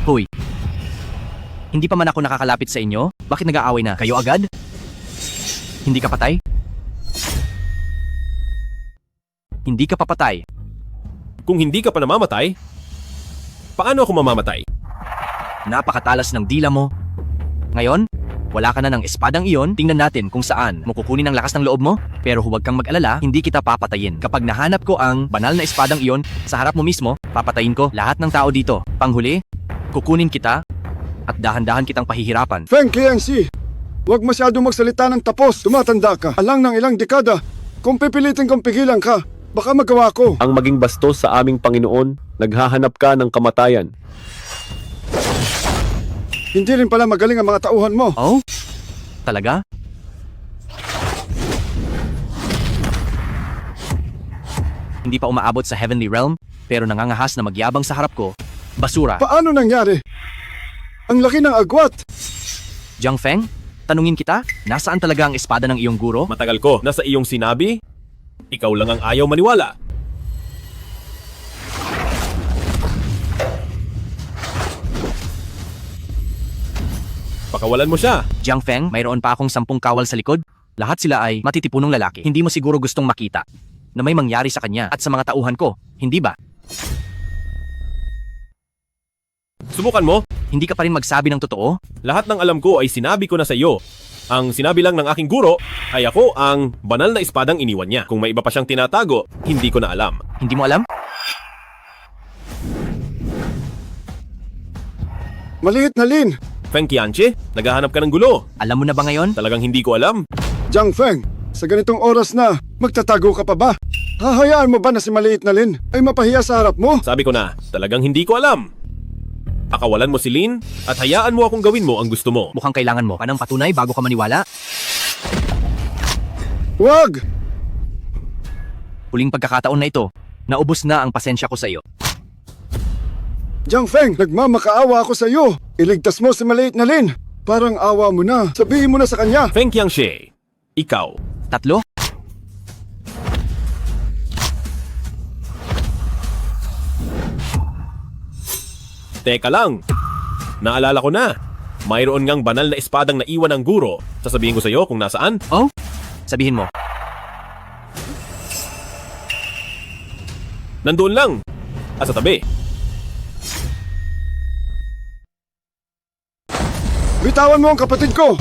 Hoy. Hindi pa man ako nakakalapit sa inyo? Bakit nag-aaway na? Kayo agad? Hindi ka patay? Hindi ka papatay. Kung hindi ka pa namamatay, paano ako mamamatay? Napakatalas ng dila mo. Ngayon, wala ka na ng espadang iyon, tingnan natin kung saan mo kukunin ang lakas ng loob mo. Pero huwag kang mag-alala, hindi kita papatayin. Kapag nahanap ko ang banal na espadang iyon sa harap mo mismo, papatayin ko lahat ng tao dito. Panghuli, kukunin kita at dahan-dahan kitang pahihirapan. Feng Qianxi, huwag masyadong magsalita ng tapos. Tumatanda ka. Alang ng ilang dekada. Kung pipilitin kong pigilan ka, baka magawa ko. Ang maging bastos sa aming Panginoon, naghahanap ka ng kamatayan. Hindi rin pala magaling ang mga tauhan mo. Oh? Talaga? Hindi pa umaabot sa Heavenly Realm, pero nangangahas na magyabang sa harap ko. Basura. Paano nangyari? Ang laki ng agwat! Jiang Feng, tanungin kita, nasaan talaga ang espada ng iyong guro? Matagal ko, nasa iyong sinabi? Ikaw lang ang ayaw maniwala. Pakawalan mo siya. Jiang Feng, mayroon pa akong 10 kawal sa likod. Lahat sila ay matitipunong lalaki. Hindi mo siguro gustong makita na may mangyari sa kanya at sa mga tauhan ko, hindi ba? Subukan mo. Hindi ka pa rin magsabi ng totoo? Lahat ng alam ko ay sinabi ko na sa iyo. Ang sinabi lang ng aking guro ay ako ang banal na espadang iniwan niya. Kung may iba pa siyang tinatago, hindi ko na alam. Hindi mo alam? Maliit na Lin! Feng Qianxi, naghahanap ka ng gulo. Alam mo na ba ngayon? Talagang hindi ko alam. Jiang Feng, sa ganitong oras na, magtatago ka pa ba? Hahayaan mo ba na si maliit na Lin ay mapahiya sa harap mo? Sabi ko na, talagang hindi ko alam. Pakawalan mo si Lin at hayaan mo akong gawin mo ang gusto mo. Mukhang kailangan mo pa ng patunay bago ka maniwala. Huwag! Huling pagkakataon na ito, naubos na ang pasensya ko sa iyo. Jiang Feng, nagmamakaawa ako sa iyo. Iligtas mo si maliit na Lin. Parang awa mo na. Sabihin mo na sa kanya. Feng Qianxi, ikaw. 3? Teka lang. Naalala ko na. Mayroon ngang banal na espadang naiwan ng guro. Sasabihin ko sa iyo kung nasaan. Oh? Sabihin mo. Nandoon lang. At sa tabi. Bitawan mo ang kapatid ko!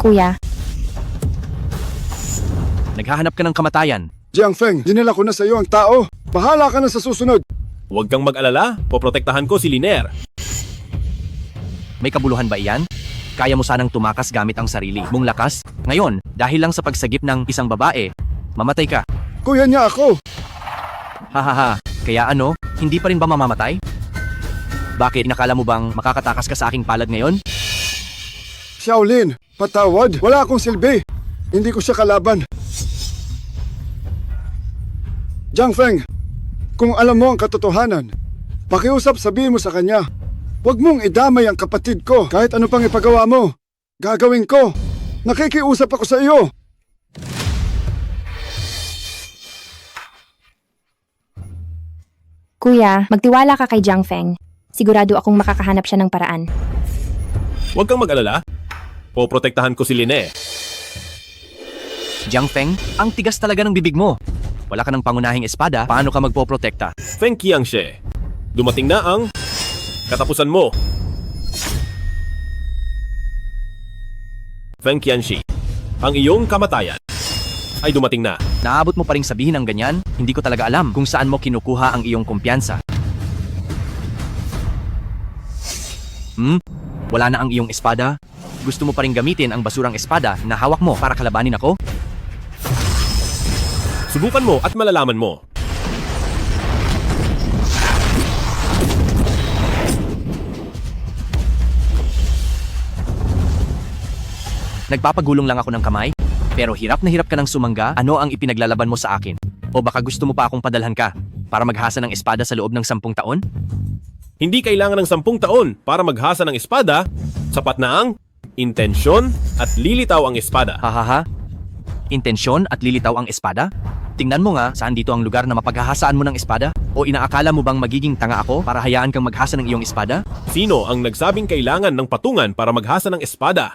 Kuya, Naghahanap ka ng kamatayan. Jiang Feng, dinala ko na sa iyo ang tao. Bahala ka na sa susunod. Huwag kang mag-alala. Poprotektahan ko si Liner. May kabuluhan ba iyan? Kaya mo sanang tumakas gamit ang sarili mong lakas? Ngayon, dahil lang sa pagsagip ng isang babae, mamatay ka. Kuya niya ako. Hahaha, kaya ano, hindi pa rin ba mamamatay? Bakit, nakala mo bang makakatakas ka sa aking palad ngayon? Shaolin, patawad. Wala akong silbi. Hindi ko siya kalaban. Jiang Feng, kung alam mo ang katotohanan, pakiusap sabihin mo sa kanya. Huwag mong idamay ang kapatid ko. Kahit ano pang ipagawa mo, gagawin ko. Nakikiusap ako sa iyo. Kuya, magtiwala ka kay Jiang Feng. Sigurado akong makakahanap siya ng paraan. Huwag kang mag-alala. Poprotektahan ko si Line. Jiang Feng, ang tigas talaga ng bibig mo. Wala ka ng pangunahing espada, paano ka magpoprotekta? Feng Qiangxie, dumating na ang katapusan mo. Feng Qianxi, ang iyong kamatayan ay dumating na. Naabot mo pa ring sabihin ang ganyan? Hindi ko talaga alam kung saan mo kinukuha ang iyong kumpiyansa. Wala na ang iyong espada? Gusto mo pa ring gamitin ang basurang espada na hawak mo para kalabanin ako? Subukan mo at malalaman mo. Nagpapagulong lang ako ng kamay? Pero hirap na hirap ka ng sumangga, ano ang ipinaglalaban mo sa akin? O baka gusto mo pa akong padalhan ka para maghasa ng espada sa loob ng 10 taon? Hindi kailangan ng 10 taon para maghasa ng espada. Sapat na ang intensyon at lilitaw ang espada. Hahaha. Intensyon at lilitaw ang espada? Tingnan mo nga, saan dito ang lugar na mapaghahasaan mo ng espada? O inaakala mo bang magiging tanga ako para hayaan kang maghasa ng iyong espada? Sino ang nagsabing kailangan ng patungan para maghasa ng espada?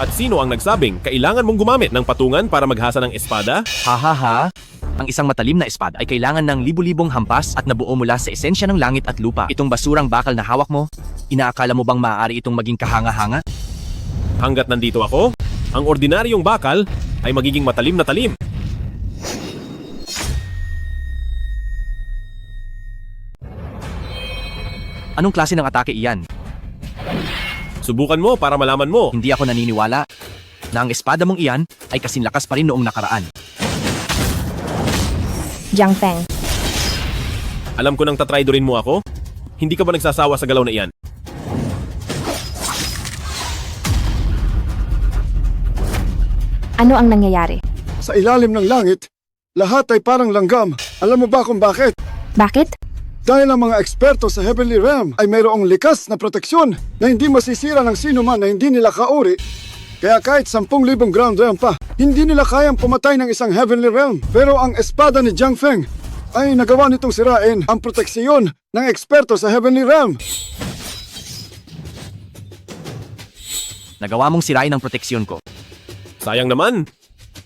At sino ang nagsabing kailangan mong gumamit ng patungan para maghasa ng espada? Hahaha. Ang isang matalim na espada ay kailangan ng libu-libong hampas at nabuo mula sa esensya ng langit at lupa. Itong basurang bakal na hawak mo, inaakala mo bang maaari itong maging kahanga-hanga? Hanggat nandito ako, ang ordinaryong bakal ay magiging matalim na talim. Anong klase ng atake iyan? Subukan mo para malaman mo. Hindi ako naniniwala na ang espada mong iyan ay kasinlakas pa rin noong nakaraan. Jiang Feng, Alam ko nang tatraidorin mo ako. Hindi ka ba nagsasawa sa galaw na iyan? ano ang nangyayari? Sa ilalim ng langit, lahat ay parang langgam. Alam mo ba kung bakit? Bakit? Dahil ang mga eksperto sa Heavenly Realm ay mayroong likas na proteksyon na hindi masisira ng sino man na hindi nila kauri. Kaya kahit 10,000 ground realm pa, hindi nila kayang pumatay ng isang Heavenly Realm. Pero ang espada ni Jiang Feng ay nagawa nitong sirain ang proteksyon ng eksperto sa Heavenly Realm. Nagawa mong sirain ang proteksyon ko. Sayang naman.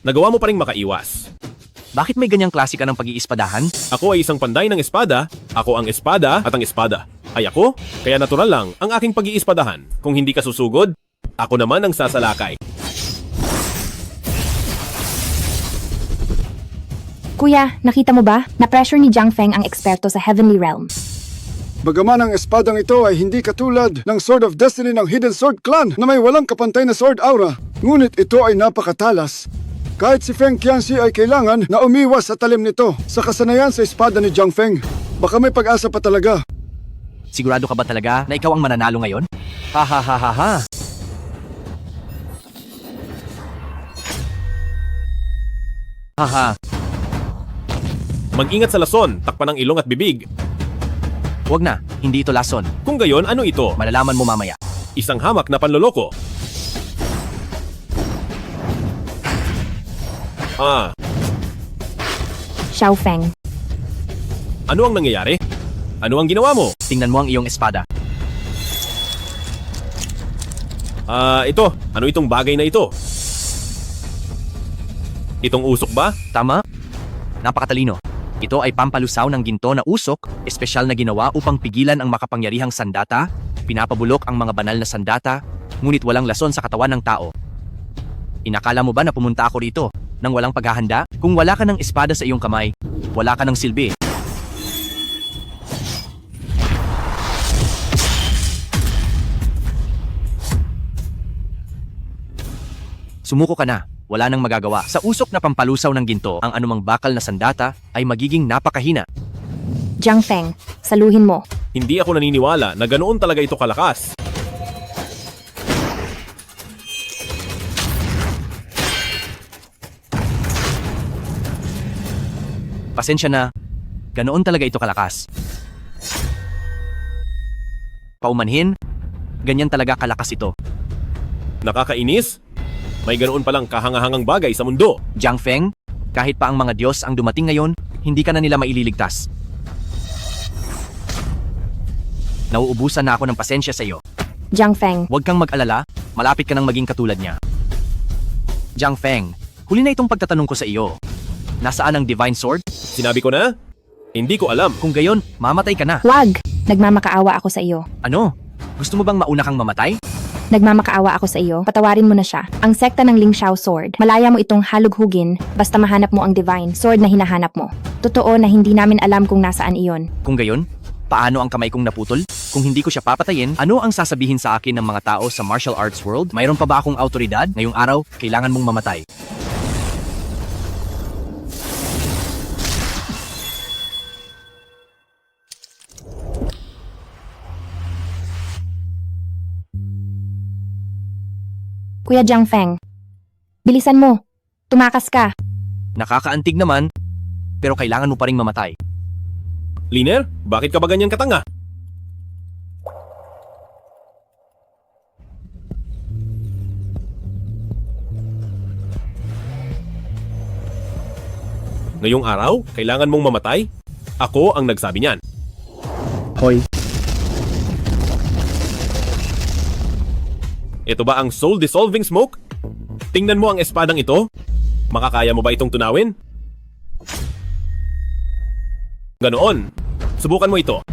Nagawa mo pa ring makaiwas. Bakit may ganyang klase ka ng pag-iispadahan? Ako ay isang panday ng espada. Ako ang espada at ang espada ay ako. Kaya natural lang ang aking pag-iispadahan. Kung hindi ka susugod, ako naman ang sasalakay. Kuya, nakita mo ba? Na-pressure ni Jiang Feng ang eksperto sa Heavenly Realm. Bagaman ang espadang ito ay hindi katulad ng Sword of Destiny ng Hidden Sword Clan na may walang kapantay na sword aura, ngunit ito ay napakatalas. Kahit si Feng Qianxi ay kailangan na umiwas sa talim nito sa kasanayan sa espada ni Jiang Feng. Baka may pag-asa pa talaga. Sigurado ka ba talaga na ikaw ang mananalo ngayon? Hahaha. Haha. Mag-ingat sa lason, takpan ng ilong at bibig. Huwag na, hindi ito lason. Kung gayon, ano ito? Malalaman mo mamaya. Isang hamak na panloloko. Xiao Feng, Ano ang nangyayari? Ano ang ginawa mo? Tingnan mo ang iyong espada. Ito. Ano itong bagay na ito? Itong usok ba? Tama? Napakatalino. Ito ay pampalusaw ng ginto na usok, espesyal na ginawa upang pigilan ang makapangyarihang sandata, pinapabulok ang mga banal na sandata, ngunit walang lason sa katawan ng tao. Inakala mo ba na pumunta ako rito nang walang paghahanda? Kung wala ka ng espada sa iyong kamay, wala ka ng silbi. Sumuko ka na. wala nang magagawa. Sa usok na pampalusaw ng ginto, ang anumang bakal na sandata ay magiging napakahina. Jiang Feng, saluhin mo. Hindi ako naniniwala na ganoon talaga ito kalakas. Pasensya na, ganoon talaga ito kalakas. Paumanhin, ganyan talaga kalakas ito. Nakakainis? May ganoon palang kahangahangang bagay sa mundo. Jiang Feng, kahit pa ang mga Diyos ang dumating ngayon, hindi ka na nila maililigtas. Nauubusan na ako ng pasensya sa iyo. Jiang Feng, Huwag kang mag-alala, malapit ka nang maging katulad niya. Jiang Feng, huli na itong pagtatanong ko sa iyo. Nasaan ang Divine Sword? Sinabi ko na? Hindi ko alam. Kung gayon, mamatay ka na. wag! Nagmamakaawa ako sa iyo. Ano? Gusto mo bang mauna kang mamatay? Nagmamakaawa ako sa iyo, patawarin mo na siya. Ang sekta ng Ling Xiao Sword, malaya mo itong halughugin basta mahanap mo ang Divine Sword na hinahanap mo. Totoo na hindi namin alam kung nasaan iyon. Kung gayon, paano ang kamay kong naputol? Kung hindi ko siya papatayin, ano ang sasabihin sa akin ng mga tao sa martial arts world? Mayroon pa ba akong autoridad? Ngayong araw, kailangan mong mamatay. Kuya Jiang Feng, bilisan mo. Tumakas ka. Nakakaantig naman, pero kailangan mo pa ring mamatay. Liner, bakit ka ba ganyan katanga? Ngayong araw, kailangan mong mamatay? Ako ang nagsabi niyan. Hoy, Ito ba ang soul-dissolving smoke? Tingnan mo ang espadang ito. Makakaya mo ba itong tunawin? Ganoon. Subukan mo ito.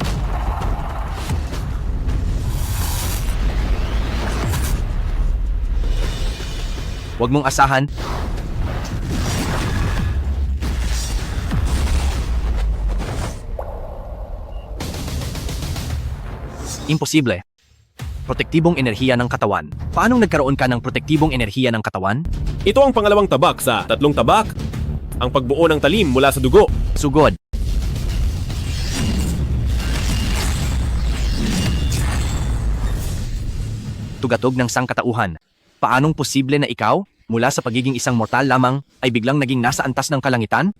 Huwag mong asahan. Imposible. Protektibong enerhiya ng katawan. Paanong nagkaroon ka ng protektibong enerhiya ng katawan? Ito ang pangalawang tabak sa 3 tabak. Ang pagbuo ng talim mula sa dugo. Sugod. Tugatog ng sangkatauhan. Paanong posible na ikaw, mula sa pagiging isang mortal lamang, ay biglang naging nasa antas ng kalangitan?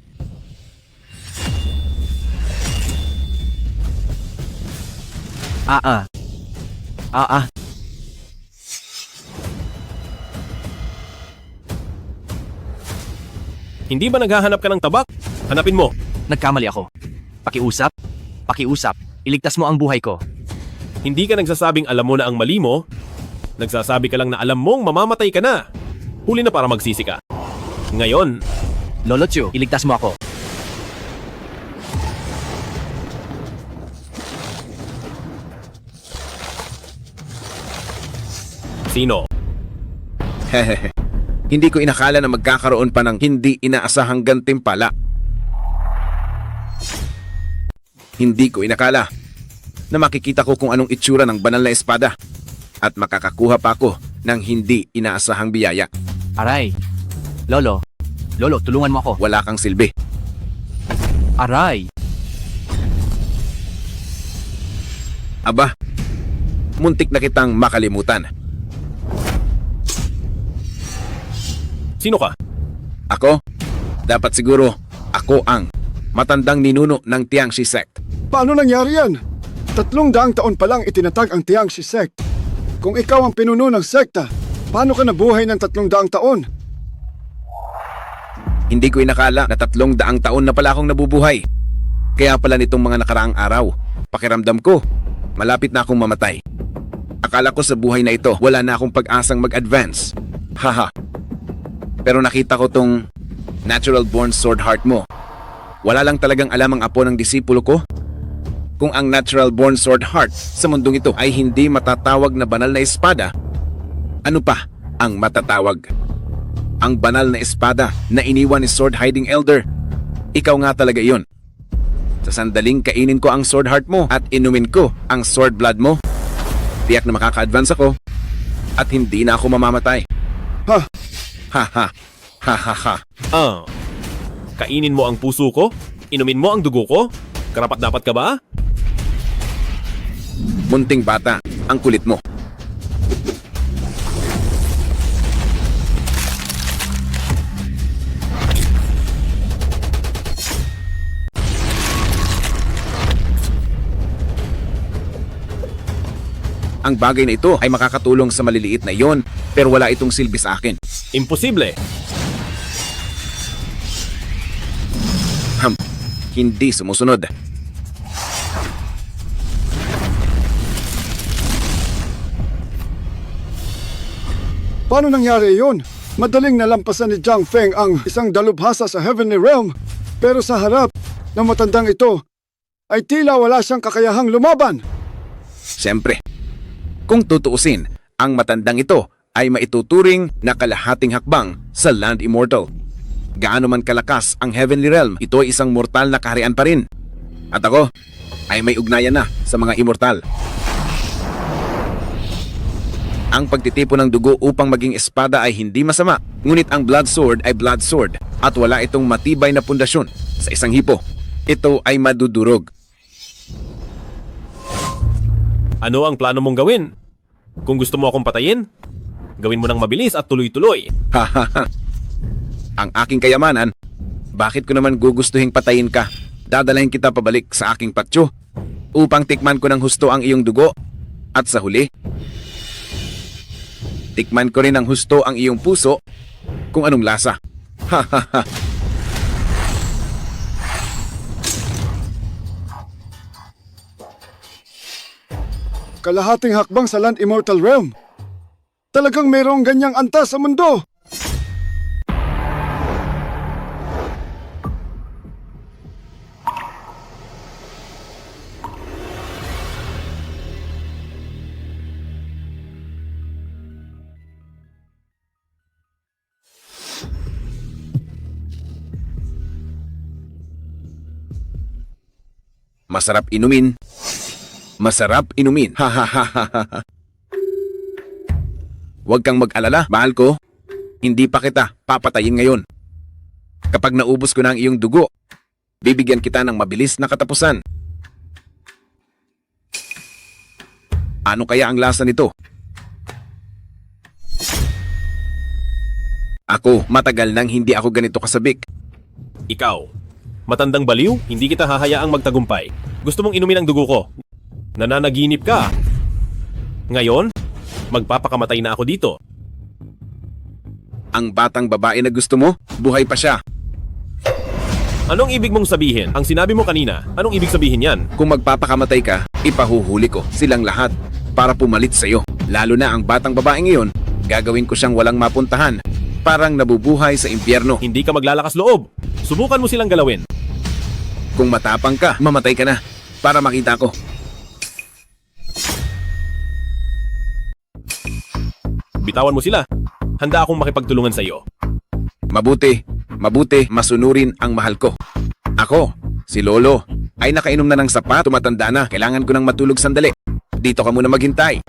Hindi ba naghahanap ka ng tabak? Hanapin mo. Nagkamali ako. Pakiusap? Pakiusap. Iligtas mo ang buhay ko. Hindi ka nagsasabing alam mo na ang mali mo. Nagsasabi ka lang na alam mong mamamatay ka na. Huli na para magsisi ka. Ngayon, Lolo Chu, iligtas mo ako. sino? Hehehe. Hindi ko inakala na magkakaroon pa ng hindi inaasahang gantimpala. Hindi ko inakala na makikita ko kung anong itsura ng banal na espada at makakakuha pa ako ng hindi inaasahang biyaya. Aray. Lolo, tulungan mo ako. Wala kang silbi. Aray. Aba, muntik na kitang makalimutan. Sino ka? Ako? Dapat siguro ako ang matandang ninuno ng Tiangxi Sect. Paano nangyari yan? 300 taon pa lang itinatag ang Tiangxi Sect. Kung ikaw ang pinuno ng sekta, paano ka nabuhay ng 300 taon? Hindi ko inakala na 300 taon na pala akong nabubuhay. Kaya pala nitong mga nakaraang araw, pakiramdam ko, malapit na akong mamatay. Akala ko sa buhay na ito, wala na akong pag-asang mag-advance. Haha. Pero nakita ko tong natural born sword heart mo. Wala lang talagang alam ang apo ng disipulo ko. Kung ang natural born sword heart sa mundong ito ay hindi matatawag na banal na espada, ano pa ang matatawag? Ang banal na espada na iniwan ni Sword Hiding Elder. Ikaw nga talaga iyon. Sa sandaling kainin ko ang sword heart mo at inumin ko ang sword blood mo, tiyak na makaka-advance ako at hindi na ako mamamatay. Ha? Haha, Hahaha. Kainin mo ang puso ko? Inumin mo ang dugo ko? Karapat-dapat ka ba? Munting bata, ang kulit mo. Ang bagay na ito ay makakatulong sa maliliit na iyon, pero wala itong silbi sa akin. Imposible. Hindi sumusunod. Paano nangyari yun? Madaling nalampasan ni Jiang Feng ang isang dalubhasa sa Heavenly Realm, pero sa harap ng matandang ito ay tila wala siyang kakayahang lumaban. Siyempre, kung tutuusin, ang matandang ito ay maituturing na kalahating hakbang sa Land Immortal. Gaano man kalakas ang Heavenly Realm, ito ay isang mortal na kaharian pa rin. At ako ay may ugnayan na sa mga immortal. Ang pagtitipon ng dugo upang maging espada ay hindi masama, ngunit ang Blood Sword ay Blood Sword at wala itong matibay na pundasyon sa isang hipo. Ito ay madudurog. Ano ang plano mong gawin? Kung gusto mo akong patayin, gawin mo ng mabilis at tuloy-tuloy. Hahaha. Ang aking kayamanan, bakit ko naman gugustuhing patayin ka? Dadalahin kita pabalik sa aking patsyo upang tikman ko ng husto ang iyong dugo. At sa huli, tikman ko rin ng husto ang iyong puso kung anong lasa. Hahaha. Kalahating hakbang sa Land Immortal Realm. Talagang mayroong ganyang antas sa mundo. Masarap inumin. Masarap inumin. Hahaha. Huwag kang mag-alala, mahal ko. Hindi pa kita papatayin ngayon. Kapag naubos ko na ang iyong dugo, bibigyan kita ng mabilis na katapusan. Ano kaya ang lasa nito? Ako, matagal nang hindi ako ganito kasabik. Ikaw, matandang baliw, hindi kita hahayaang magtagumpay. Gusto mong inumin ang dugo ko. Nananaginip ka. Ngayon, magpapakamatay na ako dito. Ang batang babae na gusto mo, buhay pa siya. Anong ibig mong sabihin? Ang sinabi mo kanina, anong ibig sabihin yan? Kung magpapakamatay ka, ipahuhuli ko silang lahat para pumalit sa'yo. Lalo na ang batang babae ngayon, gagawin ko siyang walang mapuntahan. Parang nabubuhay sa impyerno. Hindi ka maglalakas loob. Subukan mo silang galawin. Kung matapang ka, mamatay ka na para makita ko. Bitawan mo sila. Handa akong makipagtulungan sa iyo. Mabuti, masunurin ang mahal ko. Ako, si Lolo, ay nakainom na ng sapat, tumatanda na. Kailangan ko nang matulog sandali. Dito ka muna maghintay.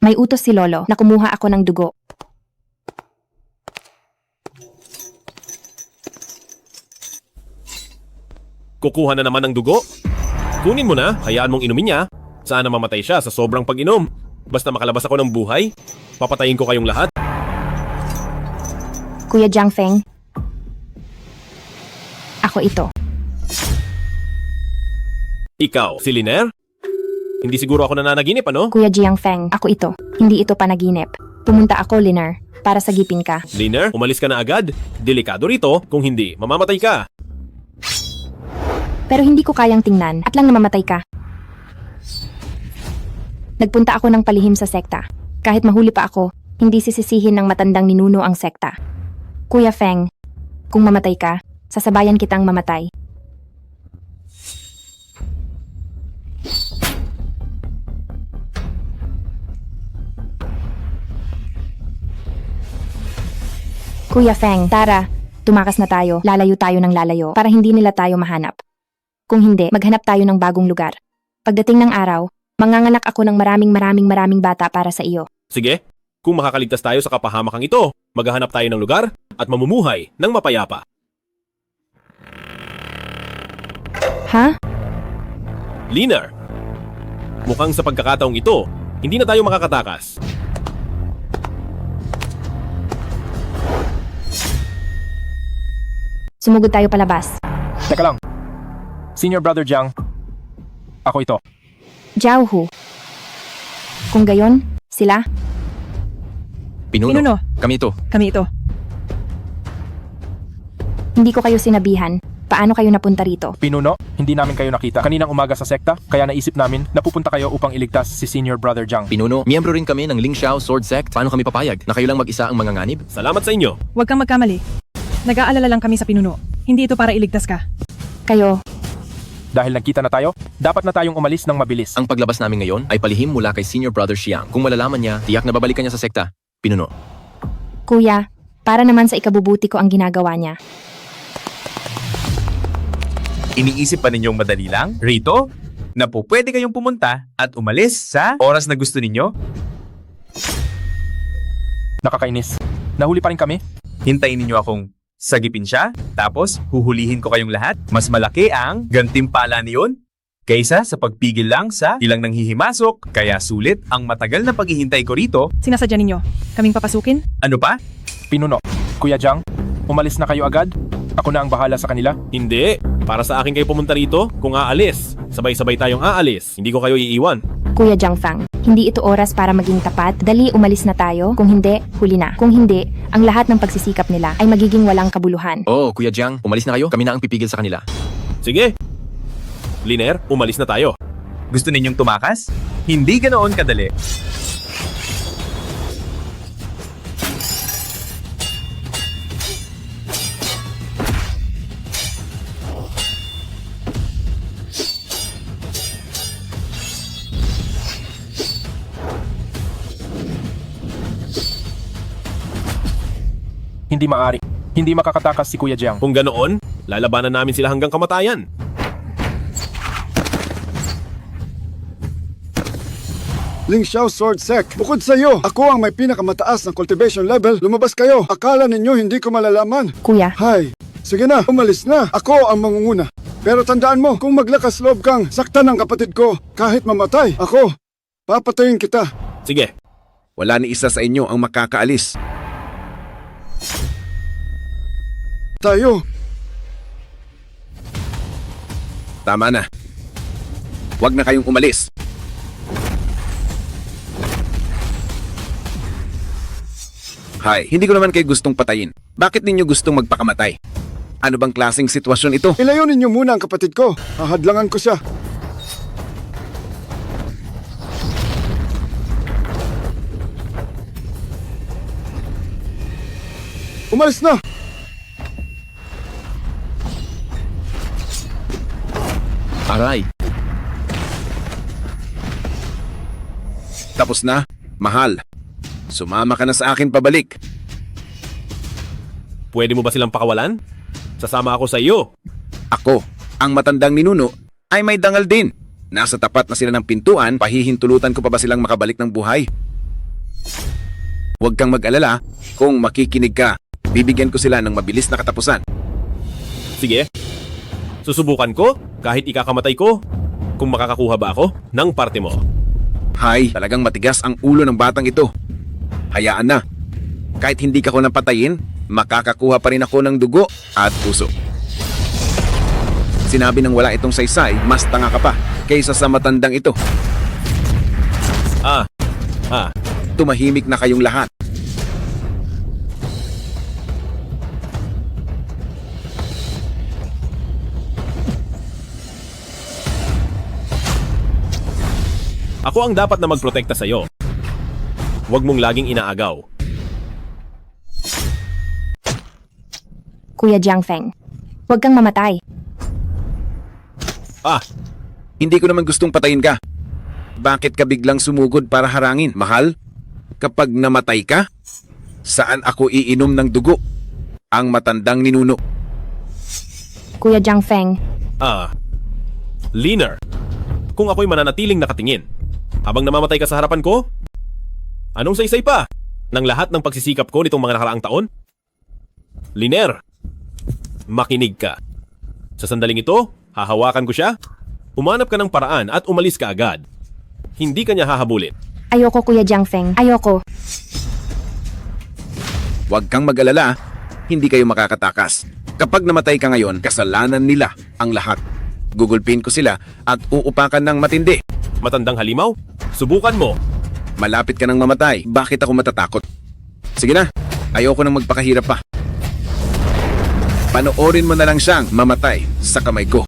May utos si Lolo na kumuha ako ng dugo. Kukuha na naman ng dugo? Kunin mo na, hayaan mong inumin niya. Sana mamatay siya sa sobrang pag-inom. Basta makalabas ako ng buhay, papatayin ko kayong lahat. Kuya Jiang Feng, ako ito. Ikaw, si Liner? Hindi siguro ako nananaginip, ano? Kuya Jiang Feng, ako ito. Hindi ito panaginip. Pumunta ako, Liner, para sagipin ka. Liner, umalis ka na agad. Delikado rito, kung hindi, mamamatay ka. Pero hindi ko kayang tingnan at lang namamatay ka. Nagpunta ako ng palihim sa sekta. Kahit mahuli pa ako, hindi sisisihin ng matandang ninuno ang sekta. Kuya Feng, kung mamatay ka, sasabayan kitang mamatay. Kuya Feng, tara, tumakas na tayo, lalayo tayo ng lalayo para hindi nila tayo mahanap. Kung hindi, maghanap tayo ng bagong lugar. Pagdating ng araw, Manganganak ako ng maraming bata para sa iyo. Sige, kung makakaligtas tayo sa kapahamakang ito, maghahanap tayo ng lugar at mamumuhay ng mapayapa. Ha? Liner, mukhang sa pagkakataong ito, hindi na tayo makakatakas. Sumugod tayo palabas. Teka lang. Senior Brother Jiang, ako ito. Jiao Hu. Kung gayon, sila? Pinuno. Kami ito. Kami ito. Hindi ko kayo sinabihan. Paano kayo napunta rito? Pinuno, hindi namin kayo nakita. Kaninang umaga sa sekta, kaya naisip namin na pupunta kayo upang iligtas si Senior Brother Jiang. Pinuno, miyembro rin kami ng Lingxiao Sword Sect. Paano kami papayag na kayo lang mag-isa ang manganganib? Salamat sa inyo. Huwag kang magkamali. Nag-aalala lang kami sa pinuno. Hindi ito para iligtas ka. Kayo. Dahil nagkita na tayo, dapat na tayong umalis ng mabilis. Ang paglabas namin ngayon ay palihim mula kay Senior Brother Xiang. Kung malalaman niya, tiyak na babalikan niya sa sekta. Pinuno. Kuya, para naman sa ikabubuti ko ang ginagawa niya. Iniisip pa ninyong madali lang, rito, na po pwede kayong pumunta at umalis sa oras na gusto ninyo? Nakakainis. Nahuli pa rin kami. Hintayin ninyo akong sagipin siya, tapos huhulihin ko kayong lahat. Mas malaki ang gantimpala niyon kaysa sa pagpigil lang sa ilang nanghihimasok. Kaya sulit ang matagal na paghihintay ko rito. Sinasadya ninyo. Kaming papasukin? Ano pa? Pinuno, Kuya Jiang, umalis na kayo agad? Ako na ang bahala sa kanila? Hindi. Para sa akin kayo pumunta rito, kung aalis. Sabay-sabay tayong aalis. Hindi ko kayo iiwan. Kuya Jiangfang, hindi ito oras para maging tapat. Dali, umalis na tayo. Kung hindi, huli na. Kung hindi, ang lahat ng pagsisikap nila ay magiging walang kabuluhan. Oo, Kuya Jiang, umalis na kayo. Kami na ang pipigil sa kanila. Sige. Liner, umalis na tayo. Gusto ninyong tumakas? Hindi ganoon kadali. Hindi maaari. Hindi makakatakas si Kuya Jiang. Kung ganoon, lalabanan namin sila hanggang kamatayan. Lingxiao Sword Sect, bukod sa iyo, ako ang may pinakamataas ng cultivation level. Lumabas kayo. Akala ninyo hindi ko malalaman. Kuya. Hay, sige na, umalis na. Ako ang mangunguna. Pero tandaan mo, kung maglakas loob kang saktan ng kapatid ko, kahit mamatay, ako, papatayin kita. Sige. Wala ni isa sa inyo ang makakaalis. Tayo. Tama na. Huwag na kayong umalis. Hay, hindi ko naman kayo gustong patayin. Bakit ninyo gustong magpakamatay? Ano bang klaseng sitwasyon ito? Ilayo ninyo muna ang kapatid ko. Hahadlangan ko siya. Umalis na! Aray. Tapos na, mahal. Sumama ka na sa akin pabalik. Pwede mo ba silang pakawalan? Sasama ako sa iyo. Ako, ang matandang ninuno, ay may dangal din. Nasa tapat na sila ng pintuan, pahihintulutan ko pa ba silang makabalik ng buhay? Huwag kang mag-alala, kung makikinig ka, bibigyan ko sila ng mabilis na katapusan. Sige. Susubukan ko, kahit ikakamatay ko, kung makakakuha ba ako ng parte mo. Hay, talagang matigas ang ulo ng batang ito. Hayaan na. Kahit hindi ka ko napatayin, makakakuha pa rin ako ng dugo at puso. Sinabi ng wala itong saysay, mas tanga ka pa kaysa sa matandang ito. Tumahimik na kayong lahat. Ako ang dapat na magprotekta sa iyo. Huwag mong laging inaagaw. Kuya Jiangfeng, huwag kang mamatay. Hindi ko naman gustong patayin ka. Bakit ka biglang sumugod para harangin, mahal? Kapag namatay ka, saan ako iinom ng dugo? Ang matandang ninuno. Kuya Jiangfeng. Liner, kung ako'y mananatiling nakatingin, Habang namamatay ka sa harapan ko? Anong saysay pa ng lahat ng pagsisikap ko nitong mga nakaraang taon? Liner, makinig ka. Sa sandaling ito, hahawakan ko siya. Umanap ka ng paraan at umalis ka agad. Hindi ka niya hahabulin. Ayoko, Kuya Jiangfeng. Ayoko. Huwag kang mag-alala, hindi kayo makakatakas. Kapag namatay ka ngayon, kasalanan nila ang lahat. Gugulpin ko sila at uupakan ng matindi. Matandang halimaw, subukan mo. Malapit ka nang mamatay, bakit ako matatakot? Sige na, ayoko nang magpakahirap pa. Panoorin mo na lang siyang mamatay sa kamay ko.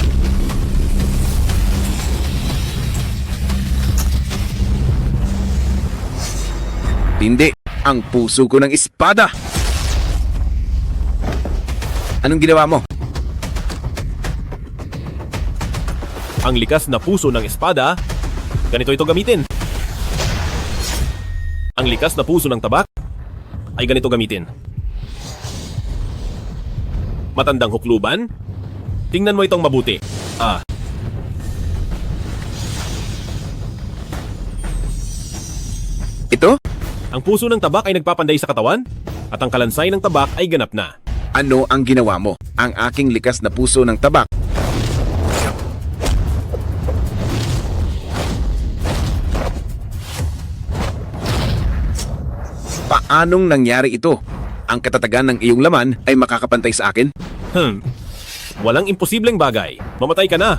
Hindi, ang puso ko ng espada. Anong ginawa mo? Ang likas na puso ng espada, ganito ito gamitin. Ang likas na puso ng tabak ay ganito gamitin. Matandang hukluban, tingnan mo itong mabuti. Ito? Ang puso ng tabak ay nagpapanday sa katawan at ang kalansay ng tabak ay ganap na. Ano ang ginawa mo? Ang aking likas na puso ng tabak. Paanong nangyari ito? Ang katatagan ng iyong laman ay makakapantay sa akin? Walang imposibleng bagay. Mamatay ka na.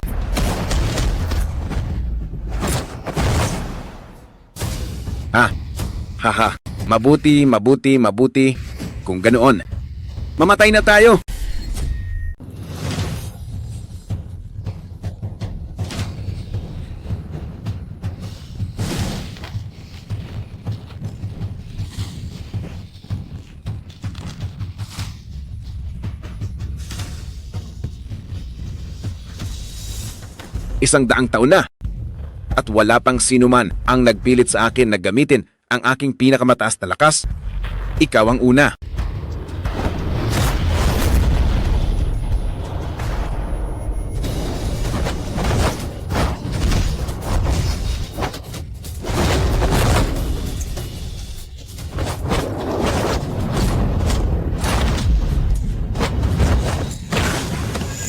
Haha, mabuti. Kung ganoon, mamatay na tayo. Isang daang taon na at wala pang sinuman ang nagpilit sa akin na gamitin ang aking pinakamataas na lakas. Ikaw ang una.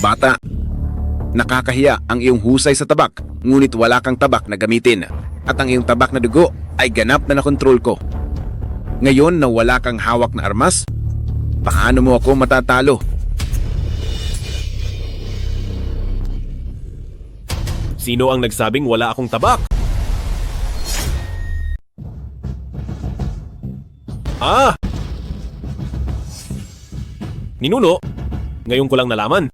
Bata, nakakahiya ang iyong husay sa tabak, ngunit wala kang tabak na gamitin. At ang iyong tabak na dugo ay ganap na nakontrol ko. Ngayon na wala kang hawak na armas, paano mo ako matatalo? Sino ang nagsabing wala akong tabak? Ninuno, ngayon ko lang nalaman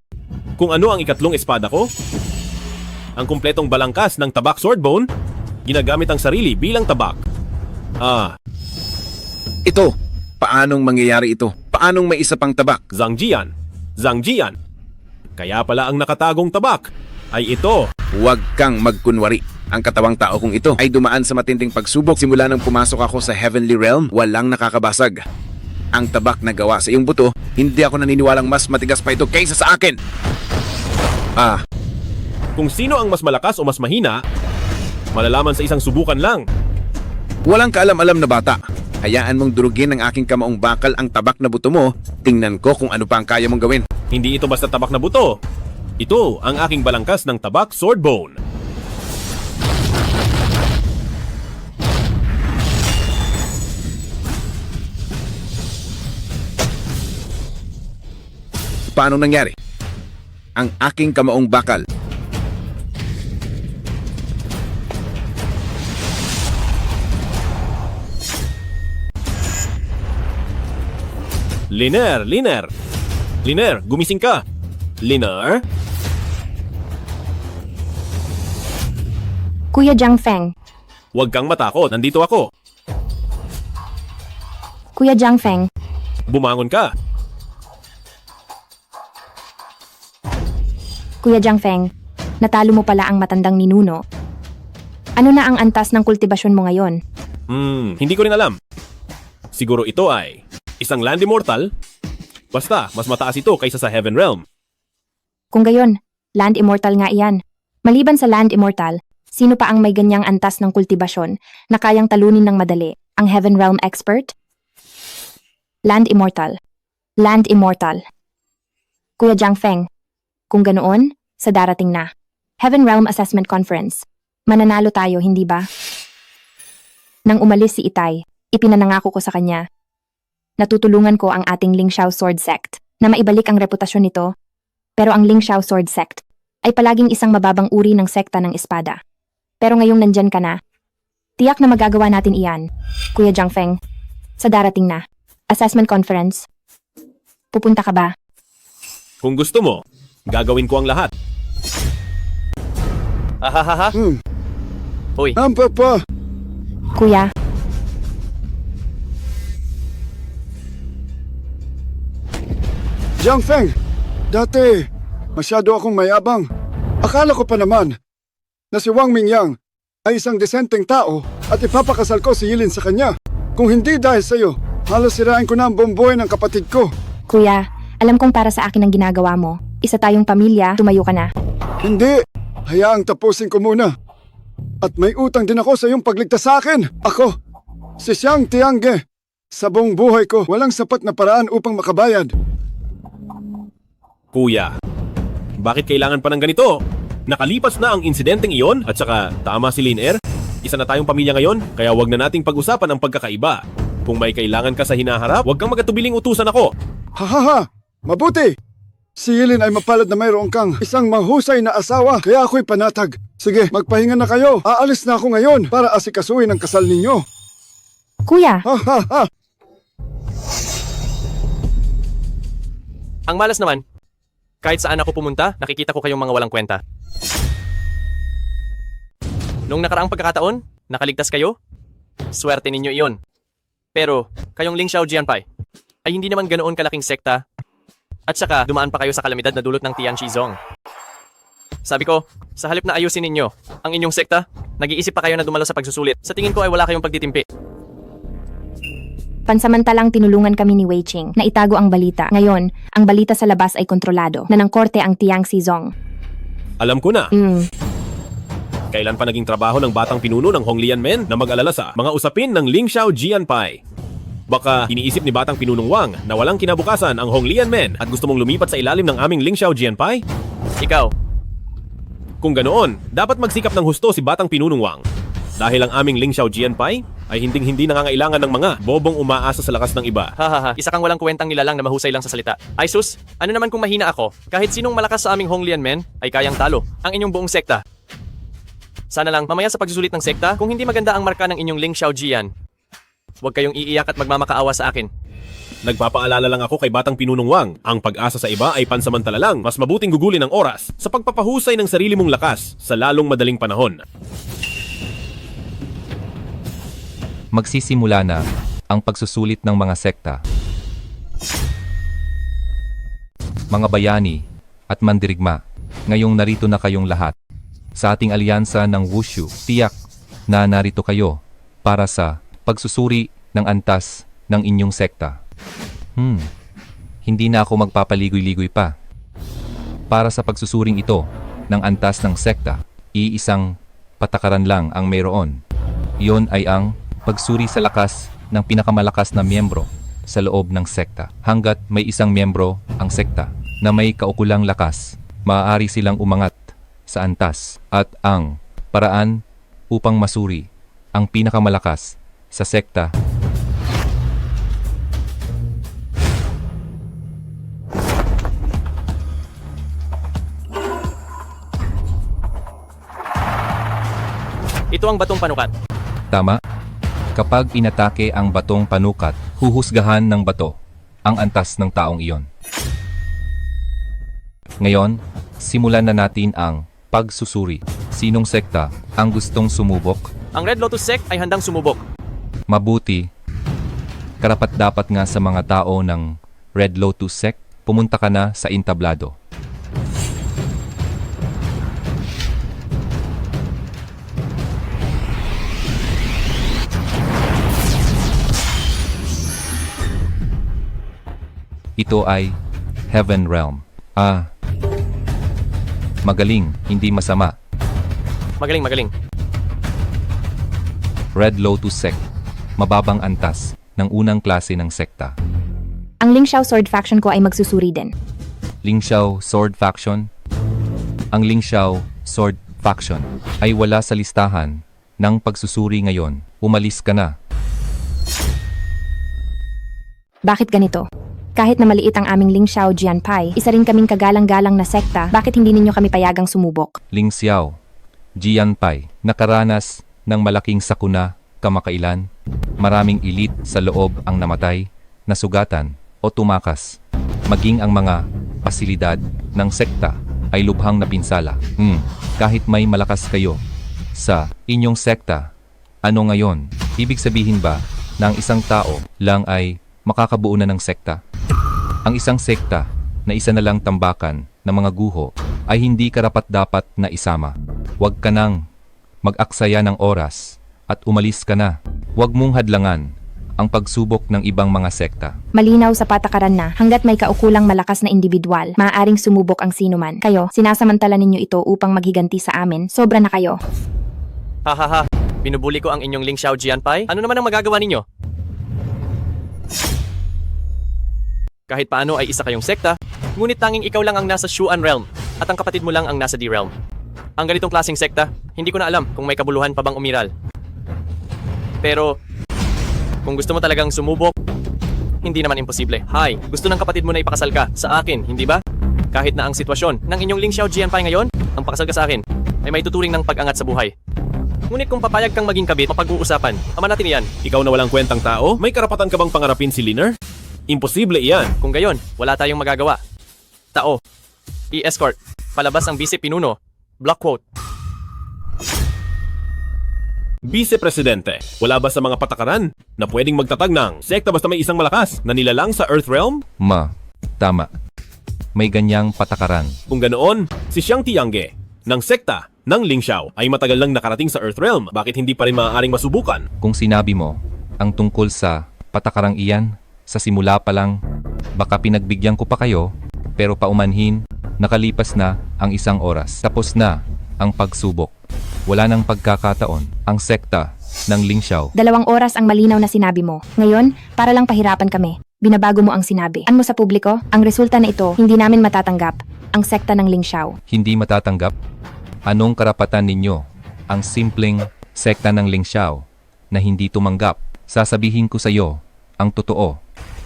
kung ano ang ikatlong espada ko. Ang kumpletong balangkas ng tabak swordbone, ginagamit ang sarili bilang tabak. Ito, paanong mangyayari ito? Paanong may isa pang tabak? Zhang Jian. Kaya pala ang nakatagong tabak ay ito. Huwag kang magkunwari. Ang katawang tao kong ito ay dumaan sa matinding pagsubok simula nang pumasok ako sa Heavenly Realm, walang nakakabasag. Ang tabak na gawa sa iyong buto, hindi ako naniniwalang mas matigas pa ito kaysa sa akin. Kung sino ang mas malakas o mas mahina, malalaman sa isang subukan lang. Walang kaalam-alam na bata. Hayaan mong durugin ng aking kamaong bakal ang tabak na buto mo. Tingnan ko kung ano pa ang kaya mong gawin. Hindi ito basta tabak na buto. Ito ang aking balangkas ng tabak swordbone. Paano nangyari? Ang aking kamaong bakal. Liner, gumising ka. Liner? Kuya Jiangfeng. Huwag kang matakot, nandito ako. Kuya Jiangfeng. Bumangon ka. Kuya Jiangfeng, natalo mo pala ang matandang ninuno. Ano na ang antas ng kultibasyon mo ngayon? Hindi ko rin alam. Siguro ito ay isang land immortal. Basta, mas mataas ito kaysa sa Heaven Realm. Kung gayon, land immortal nga iyan. Maliban sa land immortal, Sino pa ang may ganyang antas ng kultibasyon na kayang talunin ng madali? Ang Heaven Realm expert? Land Immortal. Land Immortal. Kuya Jiang Feng. Kung ganoon, sa darating na Heaven Realm Assessment Conference. Mananalo tayo, hindi ba? Nang umalis si Itay, ipinanangako ko sa kanya. Natutulungan ko ang ating Ling Xiao Sword Sect na maibalik ang reputasyon nito. Pero ang Ling Xiao Sword Sect ay palaging isang mababang uri ng sekta ng espada. Pero ngayong nandyan ka na, tiyak na magagawa natin iyan, Kuya Jiang Feng. Sa darating na assessment conference. Pupunta ka ba? Kung gusto mo, gagawin ko ang lahat. Ahahaha. Uy. Papa. Kuya. Jiang Feng, dati masyado akong mayabang. Akala ko pa naman na si Wang Mingyang ay isang desenteng tao at ipapakasal ko si Yilin sa kanya. Kung hindi dahil sa'yo, halos sirain ko na ang buong ng kapatid ko. Kuya, alam kong para sa akin ang ginagawa mo. Isa tayong pamilya, tumayo ka na. Hindi, hayaang tapusin ko muna. At may utang din ako sa iyong pagligtas sa akin. Ako, si Xiang Tiangge. Sa buong buhay ko, walang sapat na paraan upang makabayad. Kuya, bakit kailangan pa ng ganito? Nakalipas na ang insidenteng iyon at saka tama si Lin Er. Isa na tayong pamilya ngayon, kaya wag na nating pag-usapan ang pagkakaiba. Kung may kailangan ka sa hinaharap, wag kang magatubiling utusan ako. Hahaha, mabuti. Si Yilin ay mapalad na mayroon kang isang mahusay na asawa, kaya ako'y panatag. Sige, magpahinga na kayo. Aalis na ako ngayon para asikasuhin ang kasal ninyo. Kuya! Hahaha! Ang malas naman. Kahit saan ako pumunta, nakikita ko kayong mga walang kwenta. Nung nakaraang pagkakataon, nakaligtas kayo? Swerte ninyo iyon. Pero, kayong Ling Xiao Jianpai, ay hindi naman ganoon kalaking sekta. At saka, dumaan pa kayo sa kalamidad na dulot ng Tian Shizong. Sabi ko, sa halip na ayusin ninyo ang inyong sekta, nag-iisip pa kayo na dumalo sa pagsusulit. Sa tingin ko ay wala kayong pagtitimpi. Pansamantalang tinulungan kami ni Wei Qing na itago ang balita. Ngayon, ang balita sa labas ay kontrolado na ng korte ang Tiang Shizong. Alam ko na. Kailan pa naging trabaho ng batang pinuno ng Honglian Men na mag-alala sa mga usapin ng Ling Xiao Jianpai? Baka iniisip ni batang pinunong Wang na walang kinabukasan ang Honglian Men at gusto mong lumipat sa ilalim ng aming Ling Xiao Jianpai? Ikaw. Kung ganoon, dapat magsikap ng husto si batang pinunong Wang. Dahil ang aming Ling Xiao Jianpai ay hinding-hindi nangangailangan ng mga bobong umaasa sa lakas ng iba. Hahaha, isa kang walang kwentang nilalang na mahusay lang sa salita. Ay sus, ano naman kung mahina ako? Kahit sinong malakas sa aming Honglian Men ay kayang talo ang inyong buong sekta. Sana lang, mamaya sa pagsusulit ng sekta, kung hindi maganda ang marka ng inyong Ling Xiao Jian, huwag kayong iiyak at magmamakaawa sa akin. Nagpapaalala lang ako kay batang pinunong Wang, ang pag-asa sa iba ay pansamantala lang. Mas mabuting gugulin ang oras sa pagpapahusay ng sarili mong lakas sa lalong madaling panahon. Magsisimula na ang pagsusulit ng mga sekta. Mga bayani at mandirigma, ngayong narito na kayong lahat. Sa ating alyansa ng Wushu, tiyak na narito kayo para sa pagsusuri ng antas ng inyong sekta. Hindi na ako magpapaligoy-ligoy pa. Para sa pagsusuring ito ng antas ng sekta, iisang patakaran lang ang mayroon. Iyon ay ang pagsuri sa lakas ng pinakamalakas na miyembro sa loob ng sekta. Hanggat may isang miyembro ang sekta na may kaukulang lakas, maaari silang umangat sa antas at ang paraan upang masuri ang pinakamalakas sa sekta. Ito ang batong panukat. Tama? Kapag inatake ang batong panukat, huhusgahan ng bato ang antas ng taong iyon. Ngayon, simulan na natin ang pagsusuri. Sinong sekta ang gustong sumubok? Ang Red Lotus Sect ay handang sumubok. Mabuti. Karapat-dapat nga sa mga tao ng Red Lotus Sect, pumunta ka na sa entablado. Ito ay Heaven Realm. Magaling, hindi masama. Magaling. Red Lotus Sect. Mababang antas ng unang klase ng sekta. Ang Lingxiao Sword Faction ko ay magsusuri din. Lingxiao Sword Faction. Ang Lingxiao Sword Faction ay wala sa listahan ng pagsusuri ngayon. Umalis ka na. Bakit ganito? Kahit na maliit ang aming Lingxiao Jianpai, isa rin kaming kagalang-galang na sekta, bakit hindi ninyo kami payagang sumubok? Lingxiao Jianpai. Nakaranas ng malaking sakuna kamakailan. Maraming elite sa loob ang namatay, nasugatan o tumakas. Maging ang mga pasilidad ng sekta ay lubhang napinsala. Kahit may malakas kayo sa inyong sekta, ano ngayon? Ibig sabihin ba na ang isang tao lang ay makakabuo na ng sekta? Ang isang sekta na isa na lang tambakan ng mga guho ay hindi karapat-dapat na isama. Huwag ka nang mag-aksaya ng oras at umalis ka na. Huwag mong hadlangan ang pagsubok ng ibang mga sekta. Malinaw sa patakaran na hanggat may kaukulang malakas na individual, maaaring sumubok ang sinuman. Kayo, sinasamantala ninyo ito upang maghiganti sa amin. Sobra na kayo. Hahaha, binubuli ko ang inyong Lingxiao Jianpai. Ano naman ang magagawa ninyo? Kahit paano ay isa kayong sekta, ngunit tanging ikaw lang ang nasa Shuan Realm at ang kapatid mo lang ang nasa D Realm. Ang ganitong klaseng sekta, hindi ko na alam kung may kabuluhan pa bang umiral. Pero, kung gusto mo talagang sumubok, hindi naman imposible. Hi, gusto ng kapatid mo na ipakasal ka sa akin, hindi ba? Kahit na ang sitwasyon ng inyong Lingxiao Jianpai ngayon, ang pakasal ka sa akin, ay may tuturing ng pag-angat sa buhay. Ngunit kung papayag kang maging kabit, mapag-uusapan. Ama natin iyan. Ikaw na walang kwentang tao? May karapatan ka bang pangarapin si Liner? Imposible iyan. Kung gayon, wala tayong magagawa. Tao. I-escort. Palabas ang Vice Pinuno. Block quote. Vice Presidente, wala ba sa mga patakaran na pwedeng magtatag ng sekta basta may isang malakas na nilalang sa Earth Realm? Tama. May ganyang patakaran. Kung ganoon, si Xiang Tiangge ng sekta ng Lingxiao ay matagal lang nakarating sa Earth Realm. Bakit hindi pa rin maaaring masubukan? Kung sinabi mo ang tungkol sa patakarang iyan, sa simula pa lang, baka pinagbigyan ko pa kayo, pero paumanhin, nakalipas na ang isang oras. Tapos na ang pagsubok. Wala nang pagkakataon ang sekta ng Lingxiao. 2 oras ang malinaw na sinabi mo. Ngayon, para lang pahirapan kami, binabago mo ang sinabi. Ano mo sa publiko? Ang resulta na ito, hindi namin matatanggap. Ang sekta ng Lingxiao. Hindi matatanggap? Anong karapatan ninyo ang simpleng sekta ng Lingxiao na hindi tumanggap? Sasabihin ko sa iyo ang totoo.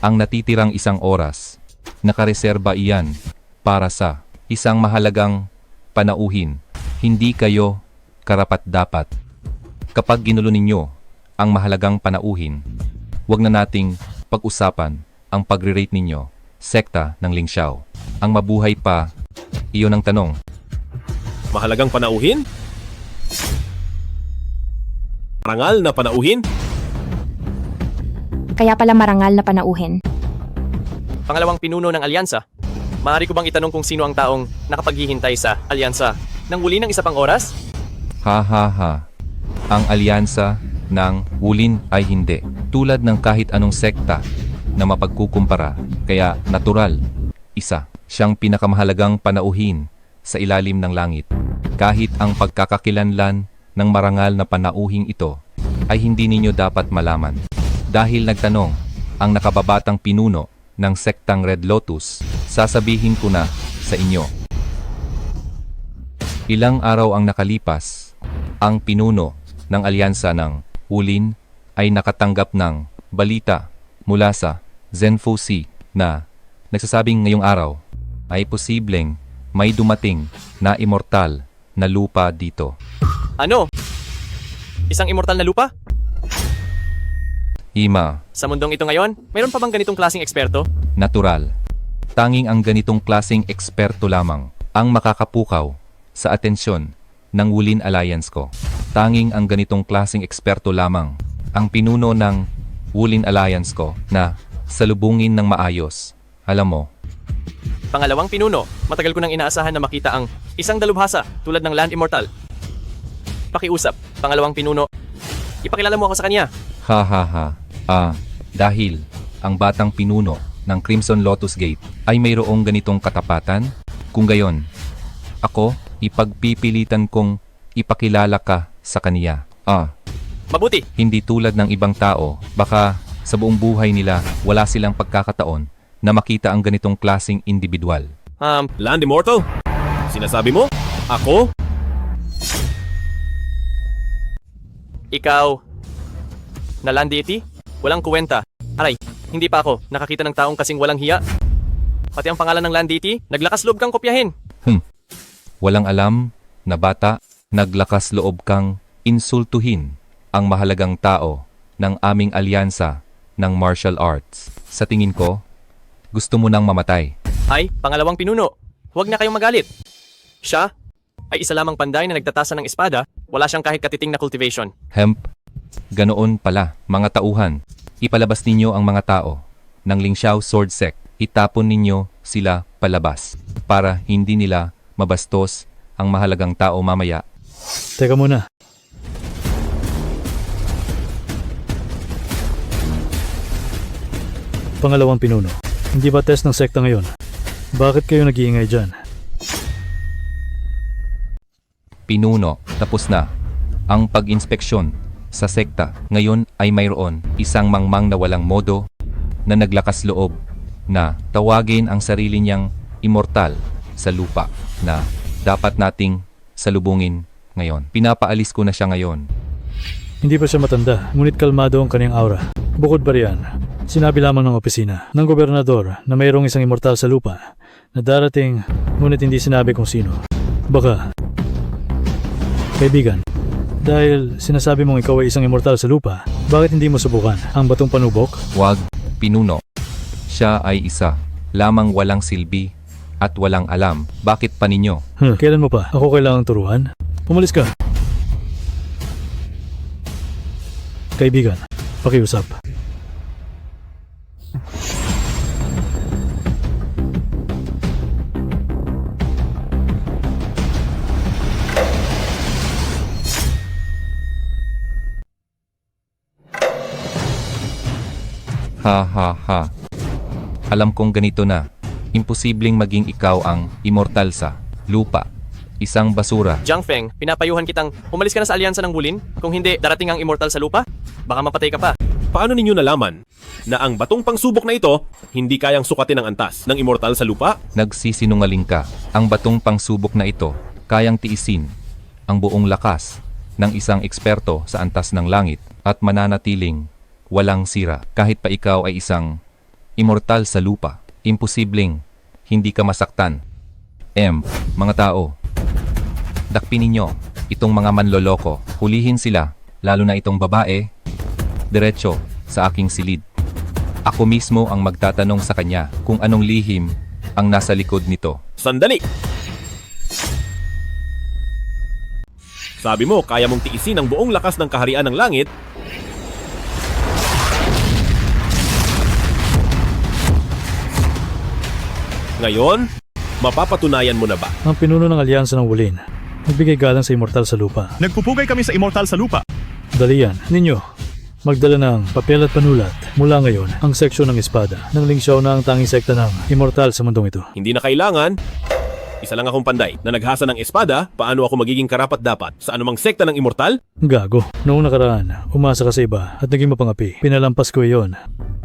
Ang natitirang isang oras, nakareserba iyan para sa isang mahalagang panauhin. Hindi kayo karapat-dapat. Kapag ginulo ninyo ang mahalagang panauhin, huwag na nating pag-usapan ang pagre-rate ninyo, sekta ng Lingxiao. Ang mabuhay pa, iyon ang tanong. Mahalagang panauhin? Marangal na panauhin? Kaya pala marangal na panauhin. Pangalawang pinuno ng alyansa. Maaari ko bang itanong kung sino ang taong nakapaghihintay sa alyansa nang huli ng isa pang oras? Ang alyansa ng Wulin ay hindi. Tulad ng kahit anong sekta na mapagkukumpara, kaya natural. Isa, siyang pinakamahalagang panauhin sa ilalim ng langit. Kahit ang pagkakakilanlan ng marangal na panauhing ito ay hindi ninyo dapat malaman. Dahil nagtanong ang nakababatang pinuno ng sektang Red Lotus, sasabihin ko na sa inyo. Ilang araw ang nakalipas, ang pinuno ng alyansa ng Wulin ay nakatanggap ng balita mula sa Zenfusi na nagsasabing ngayong araw ay posibleng may dumating na immortal na lupa dito. Ano? Isang immortal na lupa? Sa mundong ito ngayon, mayroon pa bang ganitong klaseng eksperto? Natural. Tanging ang ganitong klaseng eksperto lamang ang makakapukaw sa atensyon ng Wulin Alliance ko. Tanging ang ganitong klaseng eksperto lamang ang pinuno ng Wulin Alliance ko na salubungin ng maayos. Alam mo. Pangalawang pinuno, matagal ko nang inaasahan na makita ang isang dalubhasa tulad ng Land Immortal. Pakiusap, pangalawang pinuno. Ipakilala mo ako sa kanya. Dahil ang batang pinuno ng Crimson Lotus Gate ay mayroong ganitong katapatan, kung gayon, ako ipagpipilitan kong ipakilala ka sa kaniya. Mabuti. Hindi tulad ng ibang tao, baka sa buong buhay nila wala silang pagkakataon na makita ang ganitong klasing individual. Land Immortal? Sinasabi mo? Ako? Ikaw, na land deity? Walang kuwenta. Aray, hindi pa ako nakakita ng taong kasing walang hiya. Pati ang pangalan ng land deity, naglakas loob kang kopyahin. Walang alam na bata, naglakas loob kang insultuhin ang mahalagang tao ng aming alyansa ng martial arts. Sa tingin ko, gusto mo nang mamatay. Ay, pangalawang pinuno. Huwag na kayong magalit. Siya ay isa lamang panday na nagtatasa ng espada, wala siyang kahit katiting na cultivation. Hemp, ganoon pala, mga tauhan. Ipalabas ninyo ang mga tao ng Lingxiao Sword Sect. Itapon ninyo sila palabas para hindi nila mabastos ang mahalagang tao mamaya. Teka muna. Pangalawang pinuno. Hindi ba test ng sekta ngayon? Bakit kayo nag-iingay dyan? Pinuno, tapos na. Ang pag-inspeksyon sa sekta ngayon ay mayroon isang mangmang na walang modo na naglakas loob na tawagin ang sarili niyang immortal sa lupa na dapat nating salubungin ngayon. Pinapaalis ko na siya ngayon. Hindi pa siya matanda, ngunit kalmado ang kanyang aura. Bukod pa riyan, sinabi lamang ng opisina ng gobernador na mayroong isang immortal sa lupa na darating, ngunit hindi sinabi kung sino. Baka, kaibigan, dahil sinasabi mong ikaw ay isang immortal sa lupa, bakit hindi mo subukan ang batong panubok? Wag, pinuno. Siya ay isa, lamang walang silbi at walang alam. Bakit pa ninyo? Kailan mo pa? Ako kailangang turuan? Pumalis ka. Kaibigan, pakiusap. Ha. Alam kong ganito na. Imposibleng maging ikaw ang immortal sa lupa. Isang basura. Jiang Feng, pinapayuhan kitang umalis ka na sa alyansa ng Wulin. Kung hindi, darating ang immortal sa lupa. Baka mapatay ka pa. Paano ninyo nalaman na ang batong pangsubok na ito hindi kayang sukatin ang antas ng immortal sa lupa? Nagsisinungaling ka. Ang batong pangsubok na ito kayang tiisin ang buong lakas ng isang eksperto sa antas ng langit at mananatiling walang sira. Kahit pa ikaw ay isang immortal sa lupa, imposibleng hindi ka masaktan. Mga tao, dakpin ninyo itong mga manloloko. Hulihin sila, lalo na itong babae, diretso sa aking silid. Ako mismo ang magtatanong sa kanya kung anong lihim ang nasa likod nito. Sandali! Sabi mo, kaya mong tiisin ang buong lakas ng kaharian ng langit. Ngayon, mapapatunayan mo na ba? Ang pinuno ng alyansa ng Wulin, nagbigay galang sa immortal sa lupa. Nagpupugay kami sa immortal sa lupa. Dali yan, ninyo. Magdala ng papel at panulat. Mula ngayon, ang seksyon ng espada ng Lingxiao na ang tanging sekta ng immortal sa mundong ito. Hindi na kailangan. Isa lang akong panday na naghasa ng espada, paano ako magiging karapat-dapat sa anumang sekta ng immortal? Gago. Noong nakaraan, umasa ka sa iba at naging mapangapi. Pinalampas ko iyon.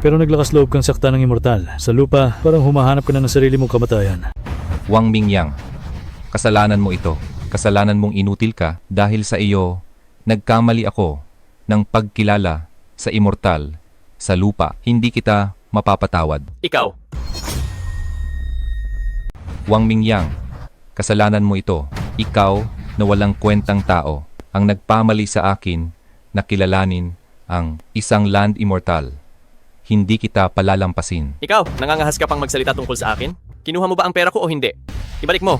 Pero naglakas loob kang sekta ng immortal. Sa lupa, parang humahanap ka na ng sarili mong kamatayan. Wang Mingyang, kasalanan mo ito. Kasalanan mong inutil ka dahil sa iyo, nagkamali ako ng pagkilala sa immortal sa lupa. Hindi kita mapapatawad. Ikaw. Wang Mingyang, kasalanan mo ito. Ikaw na walang kwentang tao ang nagpamali sa akin na kilalanin ang isang land immortal. Hindi kita palalampasin. Ikaw, nangangahas ka pang magsalita tungkol sa akin? Kinuha mo ba ang pera ko o hindi? Ibalik mo.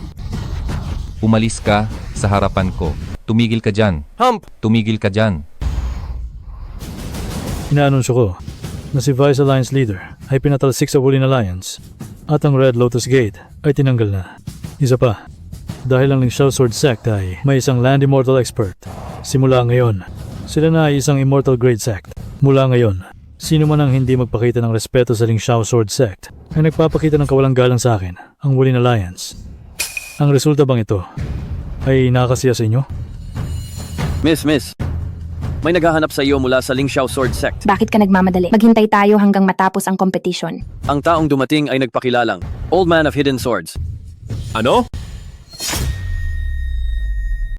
Umalis ka sa harapan ko. Tumigil ka dyan. Tumigil ka dyan. Inaanunsyo ko na si Vice Alliance Leader ay pinatalsik sa Wulin Alliance at ang Red Lotus Gate ay tinanggal na. Isa pa, dahil ang Lingxiao Sword Sect ay may isang Land Immortal Expert. Simula ngayon, sila na ay isang Immortal Grade Sect. Mula ngayon, sino man ang hindi magpakita ng respeto sa Lingxiao Sword Sect ay nagpapakita ng kawalang galang sa akin, ang Wulin Alliance. Ang resulta bang ito ay nakakasiya sa inyo? Miss. May naghahanap sa iyo mula sa Lingxiao Sword Sect. Bakit ka nagmamadali? Maghintay tayo hanggang matapos ang competition. Ang taong dumating ay nagpakilalang Old Man of Hidden Swords. Ano?